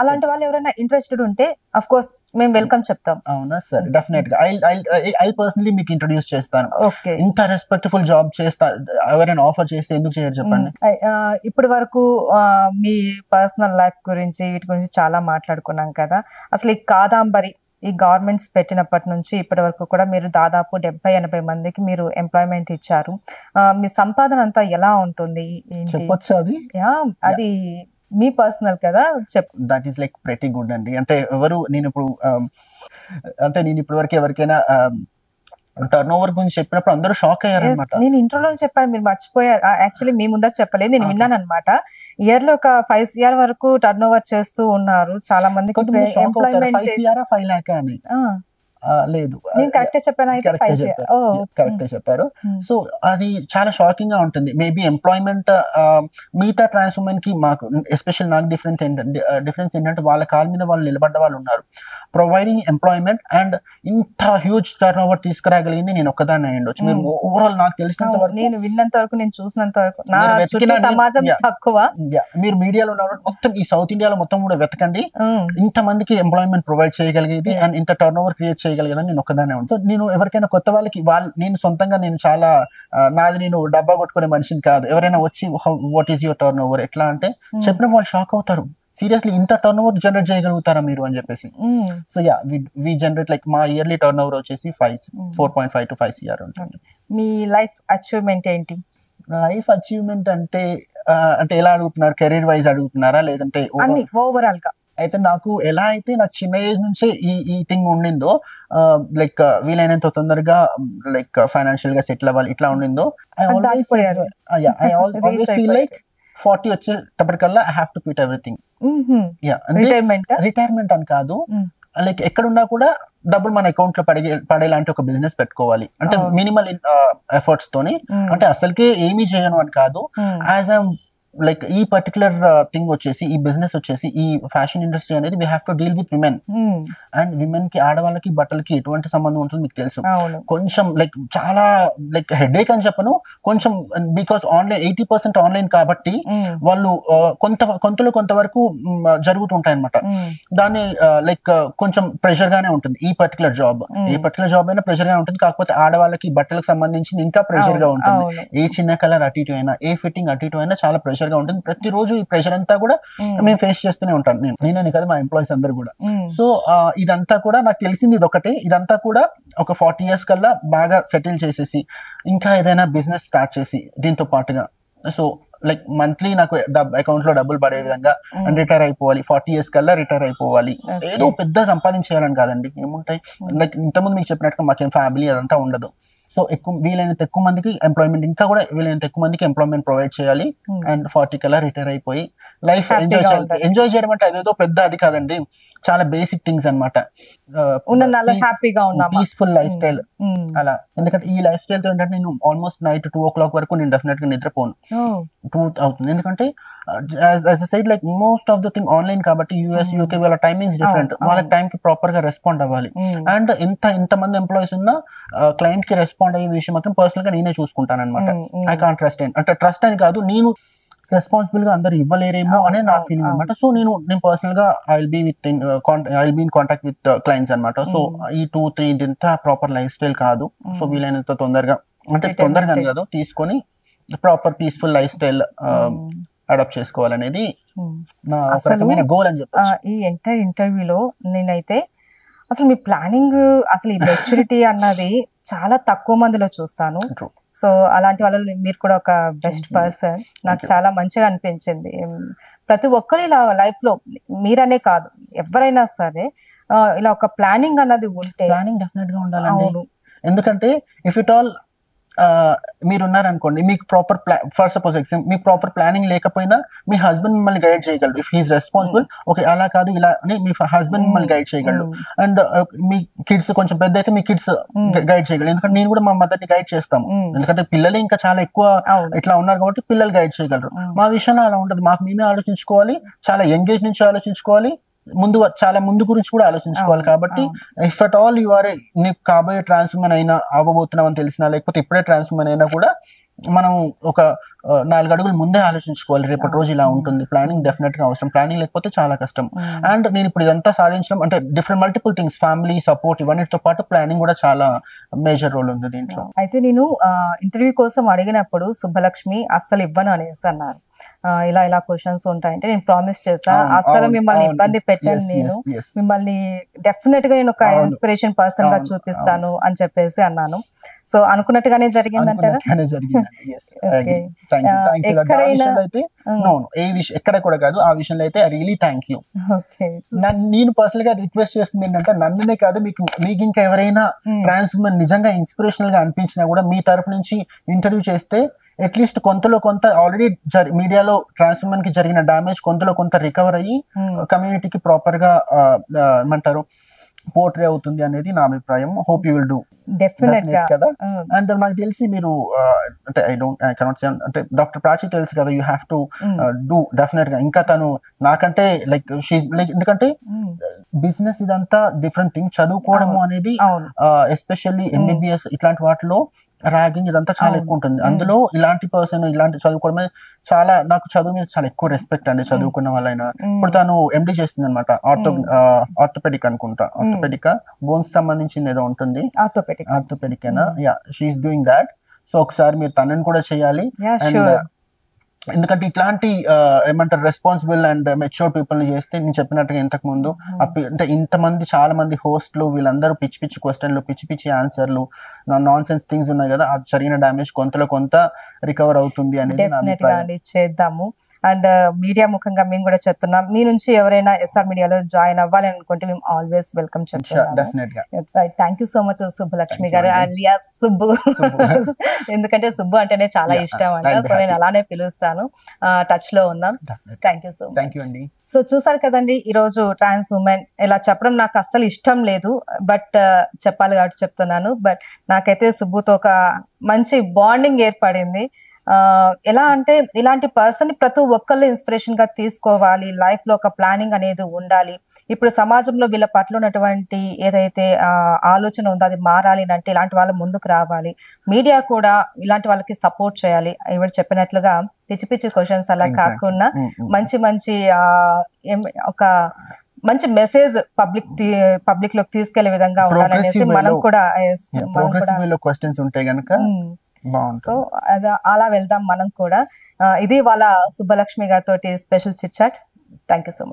అలాంటి వాళ్ళు ఎవరైనా ఇంట్రెస్టెడ్ ఉంటే అఫ్ కోర్స్ మేము వెల్కమ్ చెప్తాం. అవునా సార్, డెఫినెట్ గా ఐ పర్సనలీ మీకు ఇంట్రొడ్యూస్ చేస్తాను. ఇంత రెస్పెక్ట్ఫుల్ జాబ్ చేస్తా, ఎవరైనా ఆఫర్ చేస్తే ఎందుకు చేయరు చెప్పండి. ఇప్పటి వరకు మీ పర్సనల్ లైఫ్ గురించి, వీటి గురించి చాలా మాట్లాడుకున్నాం కదా. అసలు ఈ కాదంబరి ఈ గవర్నమెంట్స్ పెట్టినప్పటి నుంచి ఇప్పటి వరకు కూడా మీరు దాదాపు 70-80 మందికి మీరు ఎంప్లాయ్మెంట్ ఇచ్చారు. మీ సంపాదన అంతా ఎలా ఉంటుంది? చెప్పొచ్చు అది మీ పర్సనల్ కదా, చెప్పు. That is like pretty good అండి. అంటే నేను ఇప్పుడు వరకు ఎవరికైనా టర్న్ ఓవర్ గురించి చెప్పినప్పుడు అందరూ షాక్ అయ్యారు అనమాట. నేను ఇంట్రోలో చెప్పాను, మీరు మర్చిపోయారు. యాక్చువల్లీ మీ ముందర చెప్పలేదు, నేను విన్నాను అనమాట. ఇయర్ లో ఒక 5 CR వరకు టర్న్ ఓవర్ చేస్తూ ఉన్నారు చాలా మంది. లేదు, నేను కరెక్టే చెప్పాను అయితే కరెక్టే చెప్పారు. సో అది చాలా షాకింగ్ గా ఉంటుంది. మేబీ ఎంప్లాయ్మెంట్ మిగతా ట్రాన్స్ ఉమెన్ కి మాకు ఎస్పెషల్ నాకు డిఫరెన్స్ ఏంటంటే వాళ్ళ కాళ్ళ మీద వాళ్ళు నిలబడ్డ వాళ్ళు ఉన్నారు. ప్రొవైడింగ్ ఎంప్లాయ్మెంట్ అండ్ ఇంత హ్యూజ్ టర్న్ ఓవర్ తీసుకురాగలిగింది నేను ఒక్కదాన్ని అయ్యుండొచ్చు. మీరు ఓవరాల్ నాకు తెలిసినంత వరకు, నేను విన్నంత వరకు, నేను చూసినంత వరకు, నా సమాజం తక్కువ, మీరు మీడియాలో ఉన్న మొత్తం ఈ సౌత్ ఇండియాలో మొత్తం కూడా వెతకండి, ఇంత మందికి ఎంప్లాయ్మెంట్ ప్రొవైడ్ చేయగలిగేది అండ్ ఇంత టర్న్ ఓవర్ క్రియేట్ చేయగలిగేదని నేను ఒక్కదానే ఉంటాను. నేను ఎవరికైనా కొత్త వాళ్ళకి నేను సొంతంగా నేను చాలా నేను డబ్బా కొట్టుకునే మనిషిని కాదు. ఎవరైనా వచ్చి what is your turn over ఎట్లా అంటే చెప్పిన వాళ్ళు షాక్ అవుతారు. సీరియస్లీ ఇంత టర్న్ ఓవర్ జనరేట్ చేయగలుగుతారా మీరు అని చెప్పేసి. So yeah, we generate like మా ఇయర్లీ టర్న్ ఓవర్ వచ్చేసి 4.5 to 5 CR ఉంటుంది. మీ లైఫ్ అచీవ్మెంట్ ఏంటి? లైఫ్ అచీవ్మెంట్ అంటే ఎలా అడుగుతున్నారు? కెరీర్ వైజ్ అడుగుతున్నారా లేదంటే ఓవరాల్ గా? అయితే నాకు ఎలా అయితే నాకు చిన్న ఏజ్ నుంచే ఈ థింగ్ ఉండిందో, లైక్ వీలైనంత తొందరగా లైక్ ఫైనాన్షియల్ గా సెటిల్ అవ్వాలి ఇట్లా ఉండిందో, ఐ ఆల్వేస్ ఫీల్ లైక్ 40 వచ్చేటప్పటికల్లా I have to quit everything. Retirement అని కాదు, లైక్ ఎక్కడున్నా కూడా డబ్బులు మన అకౌంట్ లో పడేలాంటి ఒక బిజినెస్ పెట్టుకోవాలి. అంటే మినిమల్ ఎఫర్ట్స్ తోని, అంటే అసలుకే ఏమీ చేయను అని కాదు. యాజ్ లైక్ ఈ పర్టికులర్ థింగ్ వచ్చేసి, ఈ బిజినెస్ వచ్చేసి, ఈ ఫ్యాషన్ ఇండస్ట్రీ అనేది we have to deal with women. And women కి, ఆడవాళ్ళకి బట్టలకి ఎటువంటి సంబంధం ఉంటుంది మీకు తెలుసు. కొంచెం లైక్ చాలా లైక్ హెడేక్ అని చెప్పను, కొంచెం బికాస్ ఆన్లైన్ 80% ఆన్లైన్ కాబట్టి వాళ్ళు కొంతవరకు జరుగుతుంటాయి అనమాట. దాన్ని లైక్ కొంచెం ప్రెషర్ గానే ఉంటుంది ఈ పర్టికులర్ జాబ్. ఏ పర్టికులర్ జాబ్ అయినా ప్రెషర్ గా ఉంటుంది. కాకపోతే ఆడవాళ్ళకి బట్టలకు సంబంధించి ఇంకా ప్రెషర్ గా ఉంటుంది. ఏ చిన్న కలర్ అటు ఇటు అయినా, ఏ ఫిట్టింగ్ అటు ఇటు అయినా చాలా ప్రెషర్ గా ఉంటుంది. ప్రతిరోజు ఈ ప్రెషర్ అంతా కూడా మేము ఫేస్ చేస్తూనే ఉంటాను. నేనే కదా, మా ఎంప్లాయీస్ అందరూ కూడా. సో ఇదంతా కూడా నాకు తెలిసింది ఇదొకటి. ఇదంతా కూడా ఒక 40 years కల్లా బాగా సెటిల్ చేసేసి ఇంకా ఏదైనా బిజినెస్ స్టార్ట్ చేసి దీంతో పాటుగా, సో లైక్ మంత్లీ నాకు అకౌంట్ లో డబ్బులు పడే విధంగా రిటైర్ అయిపోవాలి. 40 years కల్లా రిటైర్ అయిపోవాలి. ఏదో పెద్ద సంపాదించేయాలని కాదండి. ఏముంటాయి, లైక్ ఇంతకుముందు మీకు చెప్పినట్టుగా మాకేం ఫ్యామిలీ అదంతా ఉండదు. సో వీలైనంత ఎక్కువ మందికి ఎంప్లాయ్మెంట్, ఇంకా కూడా వీలైనంత ఎక్కువ మందికి ఎంప్లాయ్మెంట్ ప్రొవైడ్ చేయాలి. అండ్ 40 కల్లా రిటైర్ అయిపోయి లైఫ్ ఎంజాయ్ చేయడం అంటే అదేదో పెద్ద అది కాదండి, చాలా బేసిక్ థింగ్స్ అనమాట. పీస్ఫుల్ లైఫ్ స్టైల్ అలా. ఎందుకంటే ఈ లైఫ్ స్టైల్ తో ఏంటంటే నేను ఆల్మోస్ట్ నైట్ 2 o'clock వరకు నేను డెఫినెట్ గా నిద్రపోను. 2 అవుతుంది. ఎందుకంటే side like most of the thing online కాబట్టి, US UK వాళ్ళ టైమింగ్స్ డిఫరెంట్. వాళ్ళ టైం కి ప్రాపర్ గా రెస్పాండ్ అవ్వాలి. అండ్ ఇంతమంది ఎంప్లాయీస్ ఉన్న క్లయింట్ కి రెస్పాండ్ అయ్యే విషయం మాత్రం పర్సనల్ గా నేనే చూసుకుంటాను అనమాట. ఐ కాంట్ ట్రస్ట్ అంటే ట్రస్ట్ అని కాదు, నేను రెస్పాన్సిబుల్ గా అందరు ఇవ్వలేరేమో అనే నా ఫీలింగ్ అనమాట. సో నేను పర్సనల్ గా I will be in contact with clients అనమాట. సో ఈ 2-3 ఇంత ప్రాపర్ లైఫ్ స్టైల్ కాదు. సో వీలైనంత తొందరగా, అంటే తొందరగా కాదు, తీసుకొని proper peaceful life style adapt చేసుకోవాలనేది నా రకమైన గోల్ అని చెప్పాను. ఈ ఎంటైర్ ఇంటర్వ్యూలో నేనైతే అసలు మీ ప్లానింగ్, అసలు ఈ మెచ్యూరిటీ అన్నది చాలా తక్కువ మందిలో చూస్తాను. సో అలాంటి వాళ్ళు మీరు కూడా ఒక బెస్ట్ పర్సన్. నాకు చాలా మంచిగా అనిపించింది. ప్రతి ఒక్కరి లైఫ్ లో, మీరనే కాదు ఎవరైనా సరే, ఇలా ఒక ప్లానింగ్ అన్నది ఉంటే, ప్లానింగ్ డెఫినెట్ గా ఉండాలండి. ఎందుకంటే ఇఫ్ ఇట్ ఆల్ మీరున్నారనుకోండి, మీకు ప్రాపర్ ఫర్ సపోజ్ మీకు ప్రాపర్ ప్లానింగ్ లేకపోయినా మీ హస్బెండ్ మిమ్మల్ని గైడ్ చేయగలరు. ఇఫ్ హీస్ రెస్పాన్సిబుల్, ఓకే అలా కాదు ఇలా అని మీ హస్బెండ్ మిమ్మల్ని గైడ్ చేయగలరు. అండ్ మీ కిడ్స్ కొంచెం పెద్ద అయితే మీ కిడ్స్ గైడ్ చేయగలరు. ఎందుకంటే నేను కూడా మా మదర్ని గైడ్ చేస్తాము. ఎందుకంటే పిల్లలు ఇంకా చాలా ఎక్కువ ఇట్లా ఉన్నారు కాబట్టి పిల్లలు గైడ్ చేయగలరు. మా విషయంలో అలా ఉండదు. మాకు మేమే ఆలోచించుకోవాలి, చాలా యంగ్ ఏజ్ నుంచి ఆలోచించుకోవాలి, చాలా ముందు గురించి కూడా ఆలోచించుకోవాలి. కాబట్టి if at all you are, నీకు కాబోయే ట్రాన్స్ ఉమెన్ అయినా, అవ్వబోతున్నావు అని తెలిసినా, లేకపోతే ఇప్పుడే ట్రాన్స్ ఉమెన్ అయినా కూడా మనం ఒక 4 అడుగులు ముందే ఆలోచించుకోవాలి. రేపటి రోజు ఇలా ఉంటుంది. ప్లానింగ్ డెఫినెట్ గా అవసరం. ప్లానింగ్ లేకపోతే చాలా కష్టం. అండ్ నేను ఇప్పుడు ఇదంతా సాధించడం అంటే different multiple things, family support ఇవన్నిటితో పాటు ప్లానింగ్ కూడా చాలా మేజర్ రోల్ ఉంది దీంట్లో. అయితే నేను ఇంటర్వ్యూ కోసం అడిగినప్పుడు సుబ్బలక్ష్మి అస్సలు ఇవ్వను అనేసి అన్నారు. ఇలా క్వశ్చన్స్ ఉంటాయంటే నేను ప్రామిస్ చేసా, అసలు మిమ్మల్ని ఇబ్బంది పెట్టాను, నేను మిమ్మల్ని డెఫినెట్ గా నేను ఒక ఇన్స్పిరేషన్ పర్సన్ గా చూపిస్తాను అని చెప్పేసి అన్నాను. సో అనుకున్నట్టుగానే జరిగిందంటారా? అనుకున్నట్టుగానే జరిగిందండి. Yes, I okay. agree. Thank you. Thank you. ఆ ఎక్కడైనా విషయంలో అయితే ఏ విషయం ఎక్కడ కూడా కాదు, ఆ విషయంలో అయితే I really thank you. Okay. నేను పర్సనల్ గా రిక్వెస్ట్ చేస్తుంది ఏంటంటే, నన్నునే కాదు, మీకు ఇంకా ఎవరైనా ట్రాన్స్ ఉమెన్ నిజంగా ఇన్స్పిరేషనల్ గా అనిపించినా కూడా మీ తరపు నుంచి ఇంటర్వ్యూ చేస్తే అట్లీస్ట్ కొంతలో కొంత ఆల్రెడీ మీడియాలో ట్రాన్స్ ఉమెన్ కి జరిగిన డామేజ్ కొంతలో కొంత రికవర్ అయ్యి కమ్యూనిటీకి ప్రాపర్ గా ఏమంటారు పోర్ట్రే అవుతుంది అనేది నా అభిప్రాయం. Hope you will do definite గా కదా. అండ్ నాకు తెలిసి మీరు అంటే ఐ కెనాట్ సే అంటే డాక్టర్ ప్రాచి తెలుసు కదా, you have to do definite గా. ఇంకా తను నాకంటే లైక్ ఎందుకంటే బిజినెస్ ఇదంతా డిఫరెంట్ థింగ్, చదువుకోవడము అనేది ఎస్పెషల్లీ ఎంబీబీఎస్ ఇట్లాంటి వాటిలో ర్యాగింగ్ ఇదంతా చాలా ఎక్కువ ఉంటుంది. అందులో ఇలాంటి పర్సన్ ఇలాంటి చదువుకోవడమే చాలా, నాకు చదువు మీద చాలా ఎక్కువ రెస్పెక్ట్ అండి, చదువుకున్న వాళ్ళైనా. ఇప్పుడు తను ఎండి చేస్తుంది అనమాట, ఆర్థోపెడిక్ అనుకుంటా, ఆర్థోపెడిక్ బోన్స్ సంబంధించింది ఏదో ఉంటుంది, ఆర్థోపెడిక్ అయినా, yeah she's doing that. So ఒకసారి మీరు తనని కూడా చేయాలి. అండ్ ఎందుకంటే ఇట్లాంటి ఏమంటారు రెస్పాన్సిబుల్ అండ్ మెచ్యూర్ పీపుల్ ని చేస్తే, నేను చెప్పినట్టుగా ఇంతకు ముందు అంటే ఇంతమంది చాలా మంది హోస్ట్లు వీళ్ళందరూ పిచ్చి పిచ్చి క్వశ్చన్లు, పిచ్చి పిచ్చి ఆన్సర్లు, నాన్ సెన్స్ థింగ్స్ ఉన్నాయి కదా, అది జరిగిన డామేజ్ కొంతలో కొంత రికవర్ అవుతుంది అనేది నా అభిప్రాయం. చేద్దాము. అండ్ మీడియా ముఖంగా మేము కూడా చెప్తున్నాం, మీ నుంచి ఎవరైనా ఎస్ఆర్ మీడియాలో జాయిన్ అవ్వాలి అనుకుంటే మేము ఆల్వేస్ వెల్కమ్ చెప్తున్నాము. Thank you so much Subbalakshmi garu, alias Subbu. ఎందుకంటే సుబ్బు అంటేనే చాలా ఇష్టం అంట, సో నేను అలానే పిలుస్తాను. టచ్ లో ఉందాం. Thank you so much. So చూసారు కదండి, ఈ రోజు ట్రాన్స్ ఉమెన్ ఇలా చెప్పడం నాకు అస్సలు ఇష్టం లేదు, బట్ చెప్పాలి కాబట్టి చెప్తున్నాను. బట్ నాకైతే సుబ్బుతో ఒక మంచి బాండింగ్ ఏర్పడింది. ఎలా అంటే ఇలాంటి పర్సన్ ప్రతి ఒక్కళ్ళు ఇన్స్పిరేషన్ గా తీసుకోవాలి, లైఫ్ లో ఒక ప్లానింగ్ అనేది ఉండాలి. ఇప్పుడు సమాజంలో వీళ్ళ పట్ల ఉన్నటువంటి ఏదైతే ఆలోచన ఉందో అది మారాలి అంటే ఇలాంటి వాళ్ళు ముందుకు రావాలి. మీడియా కూడా ఇలాంటి వాళ్ళకి సపోర్ట్ చేయాలి. ఇవి చెప్పినట్లుగా పిచ్చి పిచ్చి క్వశ్చన్స్ అలా కాకుండా మంచి మంచి ఒక మంచి మెసేజ్ పబ్లిక్ లోకి తీసుకెళ్లే విధంగా ఉండాలనేసి మనం కూడా క్వశ్చన్స్ ఉంటాయి గనుక సో అలా వెళ్దాం మనం కూడా. ఇది వాళ్ళ సుబ్బలక్ష్మి గారితో special chit chat. Thank you so much.